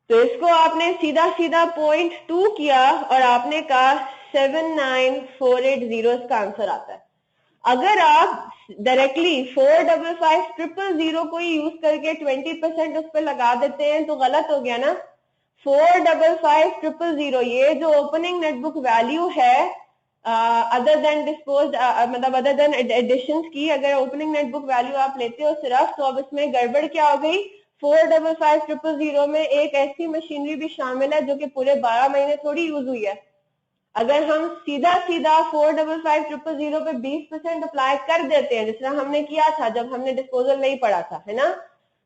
तो इसको आपने सीधा सीधा 0.2 किया और आपने कहा 79,480 इसका आंसर आता है। अगर आप डायरेक्टली 455,000 को ही यूज करके 20% उस पर लगा देते हैं तो गलत हो गया ना। 455,000 ये जो ओपनिंग नेट बुक वैल्यू है अदर देन डिस्पोज, मतलब अदर देन एडिशंस की, अगर ओपनिंग नेट बुक वैल्यू आप लेते हो सिर्फ, तो अब इसमें गड़बड़ क्या हो गई, 455,000 में एक ऐसी मशीनरी भी शामिल है जो कि पूरे 12 महीने थोड़ी यूज हुई है। अगर हम सीधा सीधा 455,000 पे 20% अप्लाई कर देते हैं, जिस तरह हमने किया था जब हमने डिस्पोजल नहीं पढ़ा था, है ना,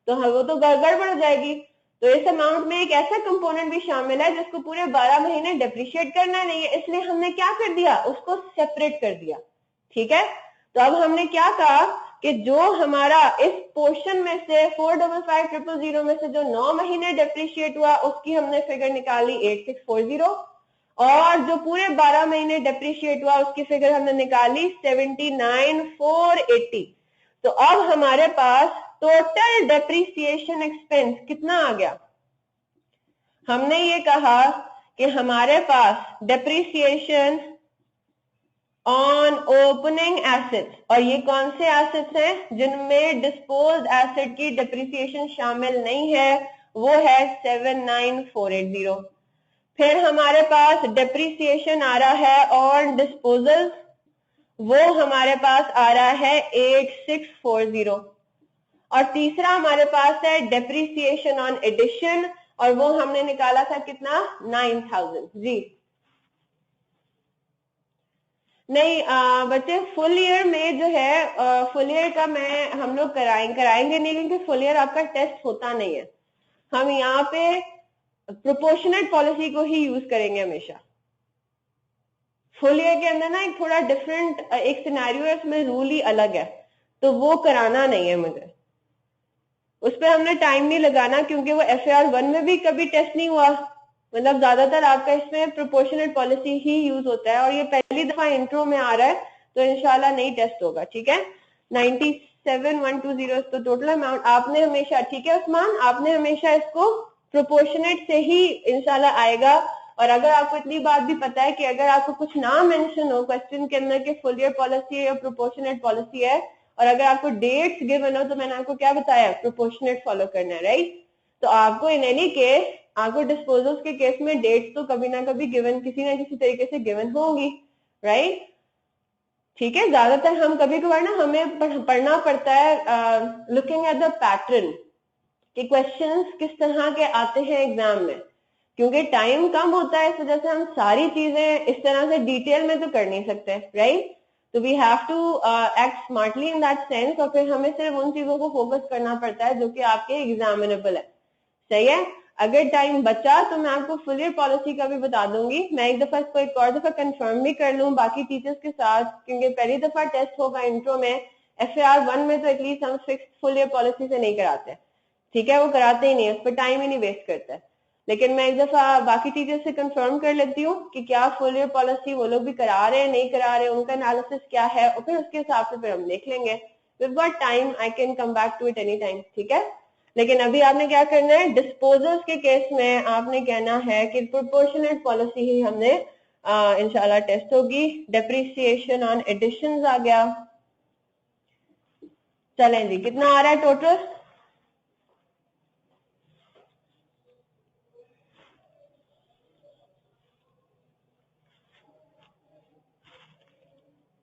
तो वो तो गड़बड़ हो जाएगी। तो इस अमाउंट में एक ऐसा कंपोनेंट भी शामिल है जिसको पूरे 12 महीने डेप्रिशिएट करना नहीं है, इसलिए हमने क्या कर दिया, उसको सेपरेट कर दिया। ठीक है, तो अब हमने क्या कहा कि जो हमारा इस पोर्शन में से 455,000 में से जो 9 महीने डेप्रिशिएट हुआ उसकी हमने फिगर निकाली 8640, और जो पूरे 12 महीने डेप्रिशिएट हुआ उसकी फिगर हमने निकाली 79,480। तो अब हमारे पास टोटल डेप्रिसिएशन एक्सपेंस कितना आ गया, हमने ये कहा कि हमारे पास डेप्रिसिएशन ऑन ओपनिंग एसेट्स, और ये कौन से एसेट्स हैं जिनमें डिस्पोज एसेट की डेप्रिसिएशन शामिल नहीं है, वो है 79,480। फिर हमारे पास डेप्रिसिएशन आ रहा है ऑन डिस्पोजल, वो हमारे पास आ रहा है 8640, और तीसरा हमारे पास है डेप्रिसिएशन ऑन एडिशन, और वो हमने निकाला था कितना, 9,000। जी नहीं बच्चे, फुल ईयर में जो है फुल ईयर का हम लोग कराएंगे नहीं, क्योंकि फुल ईयर आपका टेस्ट होता नहीं है। हम यहाँ पे प्रोपोर्शनेट पॉलिसी को ही यूज करेंगे हमेशा। फुल ईयर के अंदर ना एक थोड़ा डिफरेंट एक सिनेरियो है, उसमें रूल ही अलग है, तो वो कराना नहीं है मुझे, उस पर हमने टाइम नहीं लगाना, क्योंकि वो FAR 1 में भी कभी टेस्ट नहीं हुआ। मतलब ज्यादातर आपका इसमें प्रोपोर्शनेट पॉलिसी ही यूज होता है, और ये पहली दफा इंट्रो में आ रहा है, तो इंशाल्लाह नहीं टेस्ट होगा। ठीक है, 97,120 तो टोटल अमाउंट आपने हमेशा, ठीक है उस्मान, आपने हमेशा इसको प्रोपोर्शनेट से ही इंशाल्लाह आएगा। और अगर आपको इतनी बात भी पता है कि अगर आपको कुछ ना मेंशन हो क्वेश्चन के अंदर कि फुल ईयर पॉलिसी है या प्रोपोर्शनेट पॉलिसी है, और अगर आपको डेट्स गिवन हो, तो मैंने आपको क्या बताया, प्रोपोर्शनेट फॉलो करना है, राइट। तो आपको इन एनी केस, आपको डिस्पोजल्स के केस में डेट्स तो कभी ना कभी गिवन, किसी ना किसी तरीके से गिवन होंगी, राइट। ठीक है, ज्यादातर हम कभी कभार ना हमें पढ़ना पड़ता है लुकिंग एट द पैटर्न कि क्वेश्चंस किस तरह के आते हैं एग्जाम में, क्योंकि टाइम कम होता है, इस वजह से हम सारी चीजें इस तरह से डिटेल में तो कर नहीं सकते, राइट। तो we have to act smartly in that sense, और फिर हमें सिर्फ उन चीजों को फोकस करना पड़ता है जो कि आपके एग्जामिनेबल है। सही है। अगर टाइम बचा तो मैं आपको फुल ईयर पॉलिसी का भी बता दूंगी। मैं एक दफा इसको एक और दफा कंफर्म भी कर लूं बाकी टीचर्स के साथ, क्योंकि पहली दफा टेस्ट होगा इंट्रो में। FAR1 में तो एटलीस्ट हम फिक्स फुल ईयर पॉलिसी से नहीं कराते, ठीक है, वो कराते ही नहीं, उस पर टाइम ही नहीं वेस्ट करते। लेकिन मैं एक दफा बाकी टीचर्स से कंफर्म कर लेती हूँ कि क्या फुल ईयर पॉलिसी वो लोग भी करा रहे हैं नहीं करा रहे, उनका एनालिसिस क्या है, और फिर उसके हिसाब से फिर हम देख लेंगे। We've got time, I can come back to it any time, ठीक है। लेकिन अभी आपने क्या करना है, डिस्पोजल्स के केस में आपने कहना है कि प्रोपोर्शनेट पॉलिसी ही हमने इंशाल्लाह टेस्ट होगी। डेप्रिसिएशन ऑन एडिशंस आ गया। चलें जी, कितना आ रहा है टोटल?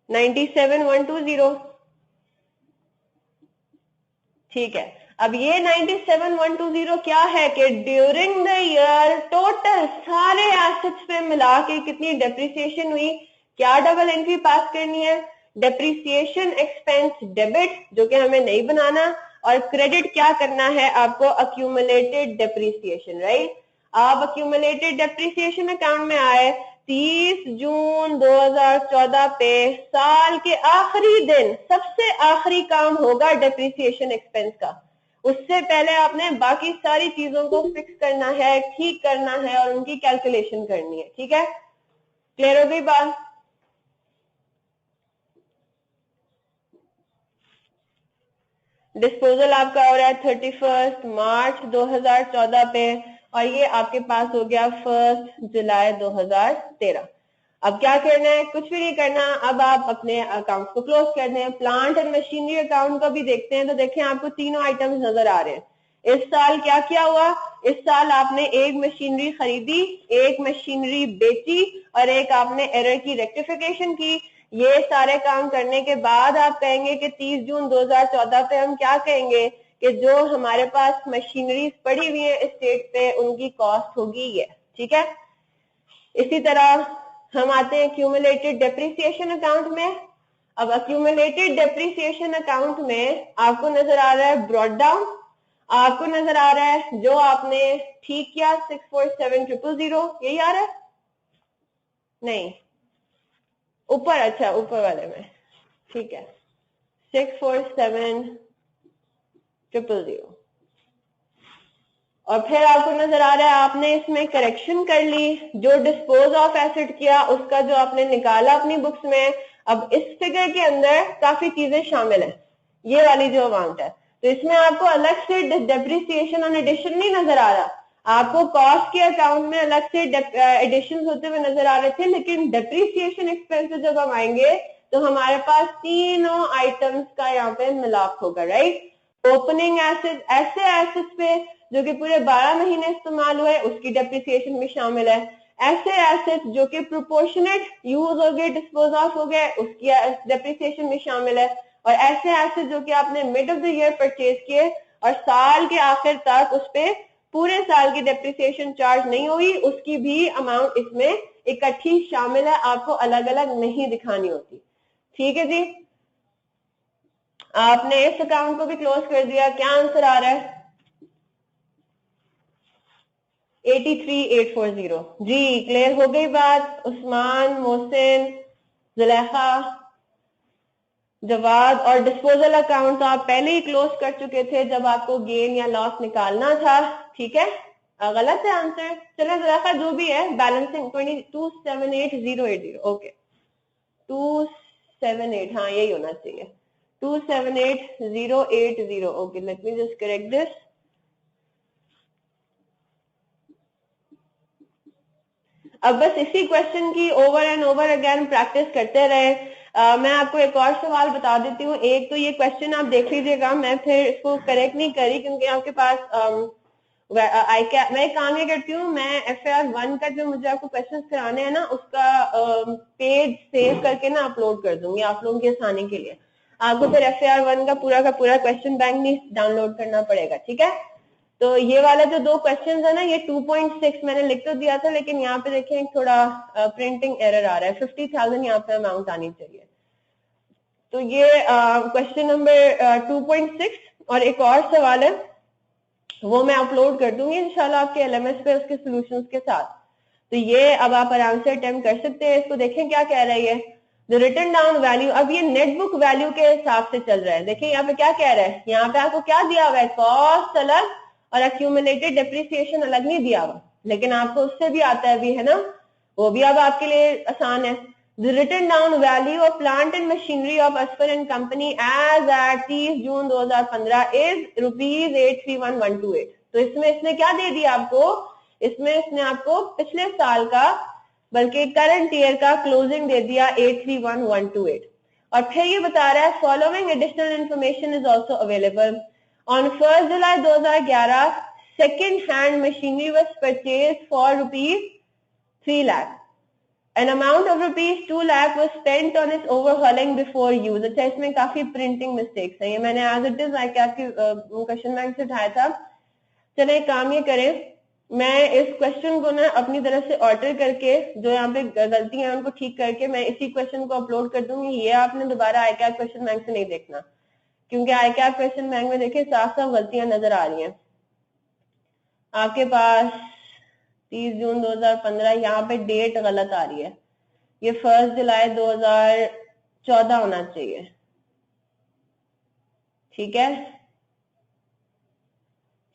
$97,120, ठीक है। अब ये 97,120 क्या है कि ड्यूरिंग द ईयर टोटल सारे एसेट्स पे मिला के कितनी डेप्रिसिएशन हुई, क्या डबल एंट्री पास करनी है, डेप्रिसिएशन एक्सपेंस डेबिट जो कि हमें नहीं बनाना, और क्रेडिट क्या करना है आपको, अक्यूमुलेटेड डेप्रिसिएशन, राइट। आप अक्यूमुलेटेड डेप्रिसिएशन अकाउंट में आए 30 जून 2014 पे, साल के आखिरी दिन सबसे आखिरी काम होगा डेप्रिसिएशन एक्सपेंस का। उससे पहले आपने बाकी सारी चीजों को फिक्स करना है, ठीक करना है और उनकी कैलकुलेशन करनी है, ठीक है। क्लियर हो गई बात? डिस्पोजल आपका हो रहा है 31 मार्च 2014 पे, और ये आपके पास हो गया 1 जुलाई 2013। अब क्या करना है, कुछ भी नहीं करना। अब आप अपने अकाउंट को क्लोज कर दें। प्लांट एंड मशीनरी अकाउंट को भी देखते हैं, तो देखें आपको तीनों आइटम्स नजर आ रहे हैं। इस साल क्या क्या हुआ, इस साल आपने एक मशीनरी खरीदी, एक मशीनरी बेची, और एक आपने एरर की रेक्टिफिकेशन की। ये सारे काम करने के बाद आप कहेंगे कि 30 जून 2014 पे हम क्या कहेंगे कि जो हमारे पास मशीनरीज पड़ी हुई है स्टेट पे उनकी कॉस्ट होगी ये, ठीक है। इसी तरह हम आते हैं एक्यूमुलेटेड डेप्रिसिएशन अकाउंट में। अब एक्यूमुलेटेड डेप्रिसिएशन अकाउंट में आपको नजर आ रहा है ब्रॉड डाउन, आपको नजर आ रहा है जो आपने ठीक किया 647,000, यही आ रहा है? नहीं, ऊपर, अच्छा ऊपर वाले में, ठीक है, 647,000। और फिर आपको नजर आ रहा है आपने इसमें करेक्शन कर ली, जो डिस्पोज ऑफ एसेट किया उसका जो आपने निकाला अपनी बुक्स में। अब इस फिगर के अंदर काफी चीजें शामिल है, ये वाली जो अमाउंट है, तो इसमें आपको अलग से डेप्रिसिएशन ऑन एडिशन नहीं नजर आ रहा। आपको कॉस्ट के अकाउंट में अलग से एडिशन होते हुए नजर आ रहे थे, लेकिन डेप्रिसिएशन एक्सपेंस जब हम आएंगे तो हमारे पास तीनों आइटम्स का यहाँ पे मिलाप होगा, राइट। ओपनिंग एसेट, ऐसे एसेट्स पे जो कि पूरे 12 महीने इस्तेमाल हुए उसकी डेप्रिसिएशन भी शामिल है। ऐसे एसेट्स जो कि प्रोपोर्शनेट यूज हो गए, डिस्पोज ऑफ हो गए, उसकी डेप्रिसिएशन भी शामिल है। और ऐसे एसेट जो कि आपने mid of the year purchase किए और साल के आखिर तक उस पे पूरे साल की डेप्रिसिएशन चार्ज नहीं हुई, उसकी भी अमाउंट इसमें इकट्ठी शामिल है, आपको अलग अलग नहीं दिखानी होती, ठीक है जी। आपने इस अकाउंट को भी क्लोज कर दिया। क्या आंसर आ रहा है? 83,840 जी। क्लियर हो गई बात? उस्मान, मोहसिन, जुलेखा, जवाद। और डिस्पोजल अकाउंट तो आप पहले ही क्लोज कर चुके थे जब आपको गेन या लॉस निकालना था, ठीक है। गलत है आंसर। चले जुलेखा, जो भी है बैलेंसिंग 278,080, ओके 278, हाँ यही होना चाहिए 278,080, okay. Late me just correct this. अब बस इसी क्वेश्चन की over and over again practice करते रहे। मैं आपको एक और सवाल बता देती हूँ। एक तो ये क्वेश्चन आप देख लीजिएगा, मैं फिर इसको करेक्ट नहीं करी क्योंकि आपके पास मैं एक काम ये करती हूँ, मैं FAR1 का जो मुझे आपको क्वेश्चन कराने हैं ना उसका पेज सेव करके ना अपलोड कर दूंगी आप लोगों की आसानी के लिए। आपको फिर FAR1 का पूरा क्वेश्चन बैंक नहीं डाउनलोड करना पड़ेगा, ठीक है। तो ये वाला जो दो क्वेश्चंस है ना, ये 2.6 मैंने लिख तो दिया था, लेकिन यहाँ पे देखें थोड़ा प्रिंटिंग एरर आ रहा है। 50,000 यहाँ पे अमाउंट आनी चाहिए। तो ये क्वेश्चन नंबर 2.6। और एक और सवाल है वो मैं अपलोड कर दूंगी इंशाल्लाह आपके एलएमएस पे उसके सॉल्यूशंस के साथ। तो ये अब आप आराम से अटेम्प्ट कर सकते हैं। इसको देखें क्या कह रहा है ये, द रिटन डाउन वैल्यू। अब ये नेट बुक वैल्यू के हिसाब से चल रहा है। देखिए यहाँ पे क्या कह रहा है, यहाँ पे आपको क्या दिया हुआ है, कॉस्ट अलग और एक्यूमुलेटेड डेप्रिसिएशन अलग नहीं दिया हुआ, लेकिन आपको उससे भी आता है भी, है ना, वो भी अब आपके लिए आसान है। The written down value of plant and machinery of Asper and Company as at 30 June 2015 is ₹831,128। तो इसमें इसने क्या दे दिया आपको, इसमें इसने आपको पिछले साल का बल्कि करंट ईयर का क्लोजिंग दे दिया 831,128। और फिर ये बता रहा है following additional information is also available on 1 July 2011 second hand machinery was purchase for ₹3 lakh. An amount of ₹2 lakh was spent on its overhauling before use। अच्छा, इसमें काफी प्रिंटिंग मिस्टेक्स हैं, ये मैंने एज इट इज आपकी क्वेश्चन बैंक से उठाया था। चले एक काम ये करें, मैं इस क्वेश्चन को ना अपनी तरफ से ऑल्टर करके जो यहाँ पे गलतियां हैं उनको ठीक करके मैं इसी क्वेश्चन को अपलोड कर दूंगी। ये आपने दोबारा आईकैप क्वेश्चन बैंक से नहीं देखना, क्योंकि आईकैप क्वेश्चन बैंक में देखिए साफ साफ गलतियां नजर आ रही हैं आपके पास। 30 जून 2015 यहाँ पे डेट गलत आ रही है, ये 1 जुलाई 2014 होना चाहिए, ठीक है,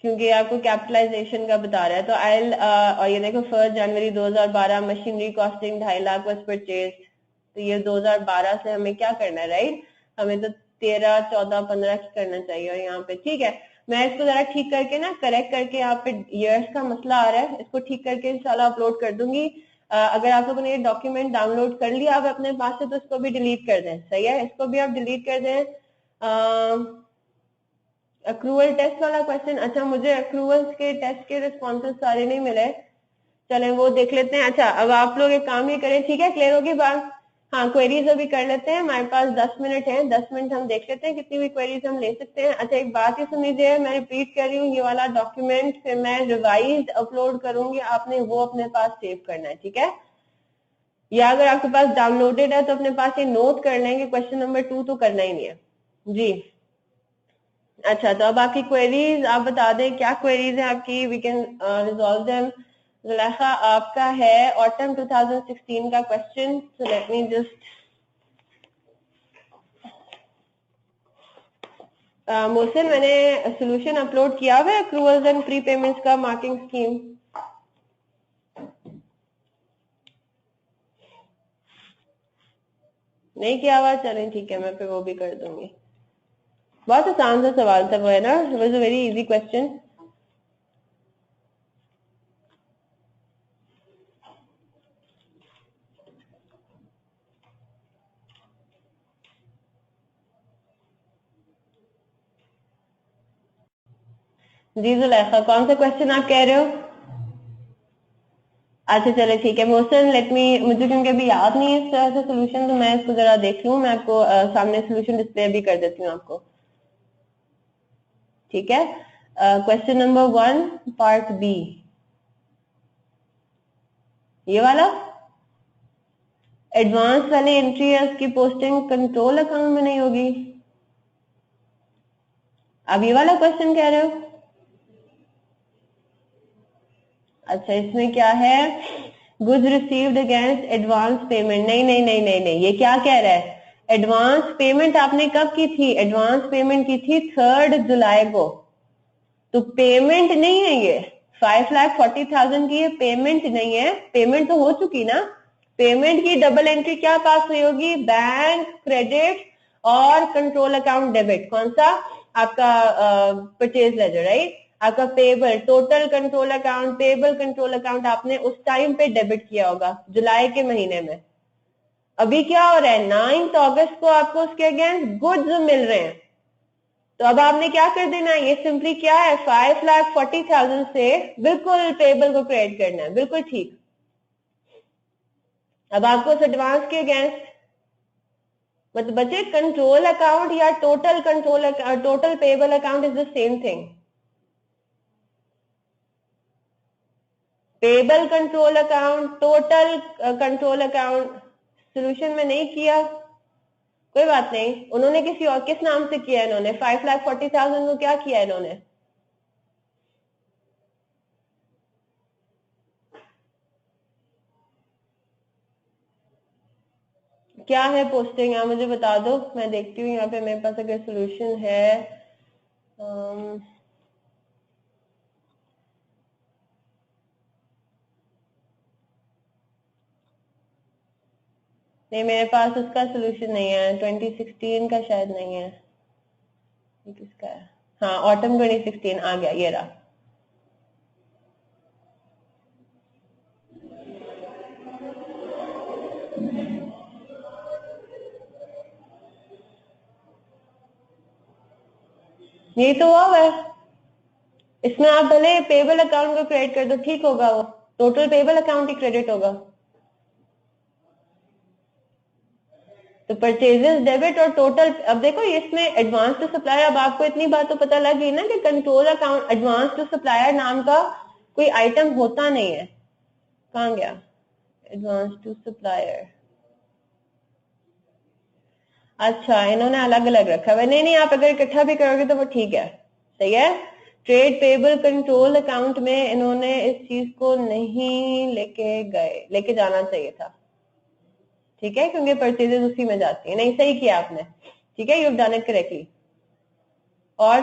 क्योंकि आपको कैपिटलाइजेशन का बता रहा है। तो आई और ये देखो 1 जनवरी 2012 machinery costing 2.5 lakh was purchase. तो ये 2012 से हमें क्या करना है, राइट, हमें तो 13, 14, 15 की करना चाहिए। और यहाँ पे ठीक है, मैं इसको जरा ठीक करके ना करेक्ट करके, यहाँ पे ईयर्स का मसला आ रहा है, इसको ठीक करके इंशाल्लाह अपलोड कर दूंगी। अगर आप लोगों ने ये डॉक्यूमेंट डाउनलोड कर लिया आप अपने पास से तो इसको भी डिलीट कर दें, सही है, इसको भी आप डिलीट कर दें। अक्रूवल टेस्ट वाला क्वेश्चन, अच्छा मुझे अक्रूवल्स के टेस्ट के रिस्पॉन्सेस सारे नहीं मिले, चलें वो देख लेते हैं। अच्छा अब आप लोग एक काम ही करें, ठीक है, क्लियर होगी बात। हाँ क्वेरीज अभी कर लेते हैं, हमारे पास 10 मिनट है, 10 मिनट हम देख लेते हैं कितनी भी क्वेरीज हम ले सकते हैं। अच्छा एक बात ही सुन लीजिए, मैं रिपीट कर रही हूँ, ये वाला डॉक्यूमेंट फिर मैं रिवाइज अपलोड करूंगी, आपने वो अपने पास सेव करना है, ठीक है, या अगर आपके पास डाउनलोडेड है तो अपने पास ये नोट कर लेंगे, क्वेश्चन नंबर 2 तो करना ही नहीं है जी। अच्छा तो अब आपकी क्वेरीज आप बता दें, क्या क्वेरीज है आपकी, we can resolve them. Zulekha आपका है ऑटम 2016 का question, so let me just Mohsin, मैंने सोल्यूशन अपलोड किया हुआ है अक्रूवल्स एंड प्री पेमेंट्स का मार्किंग स्कीम। नहीं किया हुआ, चलें ठीक है, मैं फिर वो भी कर दूंगी। बहुत आसान सा सवाल था वो, है ना, it was a very easy question. जी जुलेखा, कौन सा क्वेश्चन आप कह रहे हो? अच्छा चले ठीक है मोहसिन, लेट मी, मुझे क्योंकि अभी याद नहीं है इस तरह से सोल्यूशन, तो मैं इसको जरा देख लूँ, मैं आपको सामने सोल्यूशन डिस्प्ले भी कर देती हूँ आपको, ठीक है। क्वेश्चन नंबर 1 पार्ट बी, ये वाला एडवांस वाली एंट्री है, उसकी पोस्टिंग कंट्रोल अकाउंट में नहीं होगी। अब ये वाला क्वेश्चन कह रहे हो? अच्छा इसमें क्या है, goods received against advance payment, नहीं नहीं नहीं नहीं नहीं, ये क्या कह रहा है, एडवांस पेमेंट आपने कब की थी, एडवांस पेमेंट की थी 3 जुलाई को, तो पेमेंट नहीं है ये, 5,40,000 की ये पेमेंट नहीं है, पेमेंट तो हो चुकी ना, पेमेंट की डबल एंट्री क्या पास हुई होगी, बैंक क्रेडिट और कंट्रोल अकाउंट डेबिट, कौन सा आपका परचेज लेजर, राइट, आपका payable, total control account, payable control account आपने उस टाइम पे डेबिट किया होगा जुलाई के महीने में। अभी क्या हो रहा है, 9 अगस्त को आपको उसके अगेंस्ट गुड्स मिल रहे हैं, तो अब आपने क्या कर देना है, ये सिंपली क्या है, 5,40,000 से बिल्कुल पेबल को क्रेडिट करना है, बिल्कुल ठीक। अब आपको उस एडवांस के अगेंस्ट मतलब बच्चे कंट्रोल अकाउंट या total control total payable account is the same thing, payable control account, total control account, solution में नहीं किया कोई बात नहीं, उन्होंने किसी और किस नाम से किया, इन्होंने 5,40,000 को क्या किया इन्होंने, क्या है पोस्टिंग, यहाँ मुझे बता दो, मैं देखती हूँ यहाँ पे मेरे पास अगर सोल्यूशन है। नहीं, मेरे पास उसका सोल्यूशन नहीं है, 2016 का शायद नहीं है। ये किसका है? हाँ, ऑटम 2016 आ गया, ये रहा। ये तो हुआ है, इसमें आप भले पेबल अकाउंट को क्रेडिट कर दो, ठीक होगा, वो टोटल पेबल अकाउंट ही क्रेडिट होगा। तो परचेजेस डेबिट और टोटल, अब देखो इसमें एडवांस टू सप्लायर, अब आपको इतनी बात तो पता लग गई ना कि control account advance to supplier नाम का कोई आइटम होता नहीं है। कहाँ गया एडवांस टू सप्लायर? अच्छा, इन्होंने अलग अलग रखा है। नहीं नहीं, आप अगर इकट्ठा भी करोगे तो वो ठीक है, सही है। ट्रेड पेबल कंट्रोल अकाउंट में इन्होंने इस चीज को नहीं लेके गए, लेके जाना चाहिए था, ठीक है, क्योंकि परचेजेस उसी में जाती है। नहीं, सही किया आपने, ठीक है, you have done it correctly. और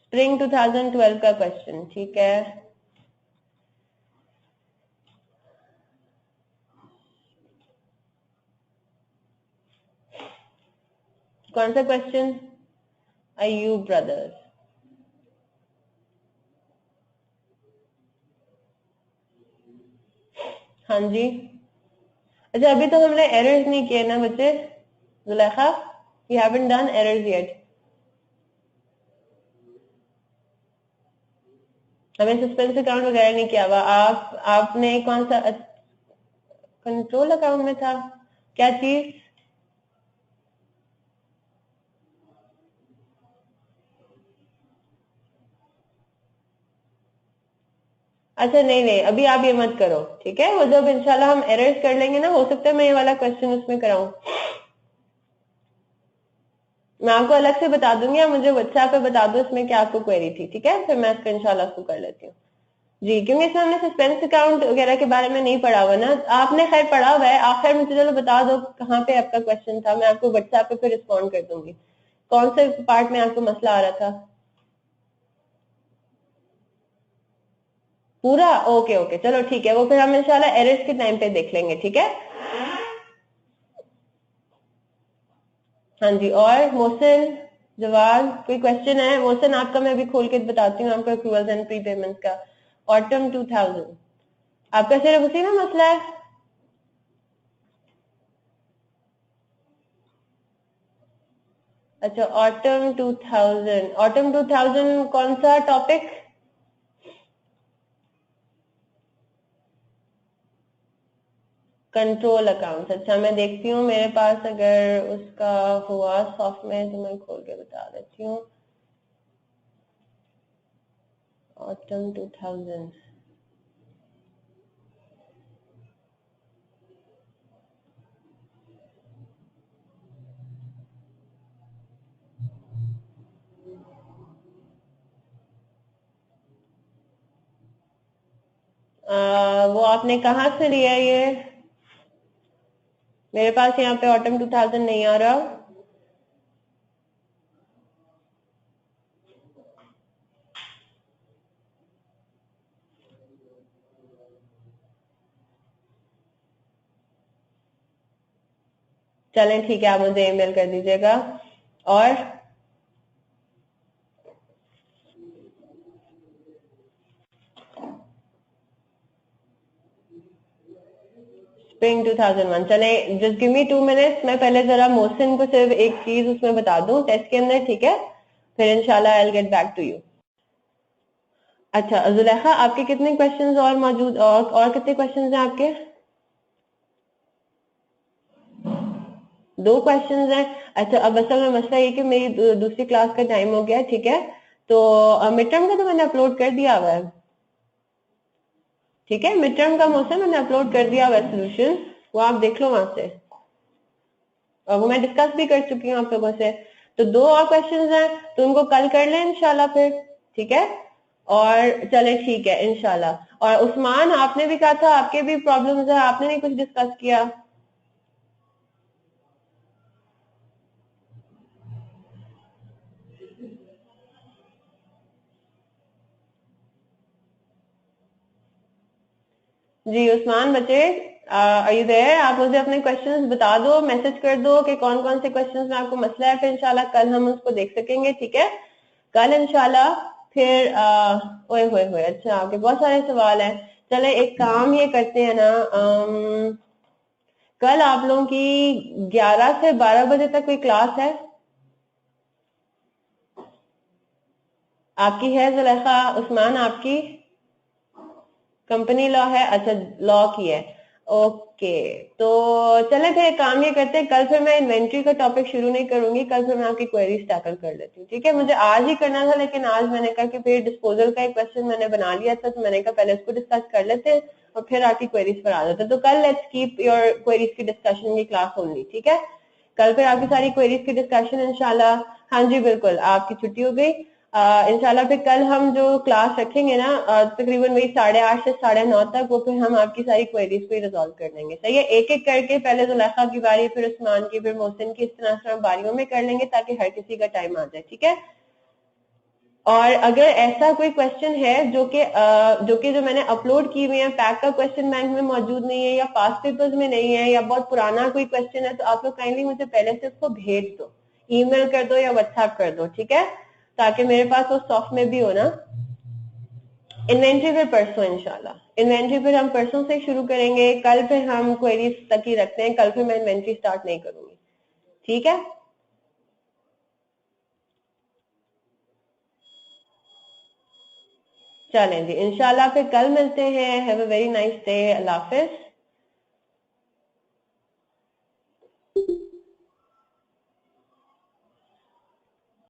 स्प्रिंग 2012 का क्वेश्चन, ठीक है, कौन सा क्वेश्चन? अयूब ब्रदर्स। हाँ जी, अच्छा अभी तो हमने एरर्स नहीं किए ना बच्चे? Zulekha, we haven't done errors yet. हमें सस्पेंस अकाउंट वगैरह नहीं किया हुआ। आपने कौन सा कंट्रोल अकाउंट में था, क्या चीज? अच्छा नहीं नहीं, अभी आप ये मत करो, ठीक है, वो जब इंशाल्लाह हम एरर्स कर लेंगे ना, हो सकता है मैं ये वाला क्वेश्चन उसमें कराऊं। मैं आपको अलग से बता दूंगी, आप मुझे व्हाट्सएप पे बता दो इसमें क्या आपको क्वेरी थी, ठीक है, फिर मैं इसका इंशाल्लाह उसको कर लेती हूँ। जी, क्योंकि इसमें हमने सस्पेंस अकाउंट वगैरह के बारे में नहीं पढ़ा हुआ ना, आपने खैर पढ़ा हुआ है। आप खैर मुझे चलो बता दो कहाँ पे आपका क्वेश्चन था, मैं आपको व्हाट्सएप पे फिर रिस्पॉन्ड कर दूंगी। कौन से पार्ट में आपको मसला आ रहा था? पूरा? ओके ओके, चलो ठीक है, वो फिर हम इंशाल्लाह एरर्स के टाइम पे देख लेंगे, ठीक है। हाँ जी, और मोहसिन, जवाब, कोई क्वेश्चन है? मोहसिन आपका मैं अभी खोल के बताती हूँ, आपका अप्रूवल्स एंड प्री पेमेंट्स का ऑटम 2000, आपका सिर्फ उसी में मसला है? अच्छा, ऑटम 2000, ऑटम 2000 कौन सा टॉपिक? Control accounts. अच्छा, मैं देखती हूँ मेरे पास अगर उसका हुआ सॉफ्ट में तो मैं खोल के बता देती हूँ। ऑटम 2000, वो आपने कहाँ से लिया ये? मेरे पास यहाँ पे ऑटम 2000 नहीं आ रहा। चलें ठीक है, आप मुझे ईमेल कर दीजिएगा। और स्प्रिंग 2001, चले, जस्ट गिव मी 2 मिनट्स, मैं पहले जरा मोहसिन को सिर्फ एक चीज उसमें बता दूं टेस्ट के अंदर, ठीक है, फिर इंशाल्लाह I will get back to you. अच्छा जुलेखा, आपके कितने क्वेश्चंस और मौजूद, और कितने क्वेश्चंस हैं आपके? 2 क्वेश्चंस हैं। अच्छा, अब असल में मसला ये कि मेरी दूसरी क्लास का टाइम हो गया, ठीक है, तो मिड टर्म का तो मैंने अपलोड कर दिया हुआ है, ठीक है, मिड टर्म का मोहसिन मैंने अपलोड कर दिया हुआ है सोल्यूशन, वो आप देख लो वहां से, और वो मैं डिस्कस भी कर चुकी हूँ आप लोगों से। तो 2 और क्वेश्चंस हैं, तो उनको कल कर लें इंशाल्लाह फिर, ठीक है। और चले ठीक है इंशाल्लाह। और उस्मान आपने भी कहा था आपके भी प्रॉब्लम्स है, आपने नहीं कुछ डिस्कस किया? जी उस्मान बच्चे, आर यू देयर? आप मुझे अपने क्वेश्चंस बता दो, मैसेज कर दो कि कौन कौन से क्वेश्चंस में आपको मसला है, फिर इंशाल्लाह कल हम उसको देख सकेंगे, ठीक है? कल इंशाल्लाह फिर ओए होए होए, अच्छा आपके बहुत सारे सवाल हैं। चले एक काम ये करते हैं ना, कल आप लोगों की 11 से 12 बजे तक कोई क्लास है? आपकी है जुलेखा? उस्मान आपकी कंपनी लॉ है? अच्छा लॉ की है, ओके। तो चले फिर एक काम ये करते हैं, कल फिर मैं इन्वेंट्री का टॉपिक शुरू नहीं करूंगी, कल फिर मैं आपकी क्वेरीज टैकल कर लेती हूँ, ठीक है? मुझे आज ही करना था लेकिन आज मैंने कहा कि फिर डिस्पोजल का एक क्वेश्चन मैंने बना लिया था, तो मैंने कहा पहले उसको डिस्कस कर लेते हैं और फिर आपकी क्वेरीज पर आ जाते हैं। तो कल लेट्स कीप योर क्वेरीज की डिस्कशन की क्लास ओनली, ठीक है? कल फिर आपकी सारी क्वेरीज की डिस्कशन इंशाल्लाह। हाँ जी बिल्कुल, आपकी छुट्टी हो गई। इंशाल्लाह फिर कल हम जो क्लास रखेंगे ना, तकरीबन वही 8:30 से 9:30 तक, वो फिर हम आपकी सारी क्वेरीज को रिजॉल्व कर लेंगे। सही है, एक एक करके पहले जुलेखा की बारी, फिर उस्मान की, फिर मोहसिन की, इस तरह से हम बारियों में कर लेंगे ताकि हर किसी का टाइम आ जाए, ठीक है? और अगर ऐसा कोई क्वेश्चन है जो मैंने अपलोड की हुई है, पैक का क्वेश्चन बैंक में मौजूद नहीं है या पास्ट पेपर्स में नहीं है या बहुत पुराना कोई क्वेश्चन है, तो आप लोग काइंडली मुझे पहले से उसको भेज दो, ईमेल कर दो या व्हाट्सएप कर दो, ठीक है? ताकि मेरे पास वो सॉफ्ट में भी हो ना। इन्वेंट्री फिर परसों इंशाल्लाह, इन्वेंट्री फिर हम परसों से शुरू करेंगे, कल फिर हम क्वेरीज तक ही रखते हैं, कल फिर मैं इन्वेंट्री स्टार्ट नहीं करूंगी, ठीक है? चलें जी, इंशाल्लाह फिर कल मिलते हैं। Have a very nice day, Allah Hafiz.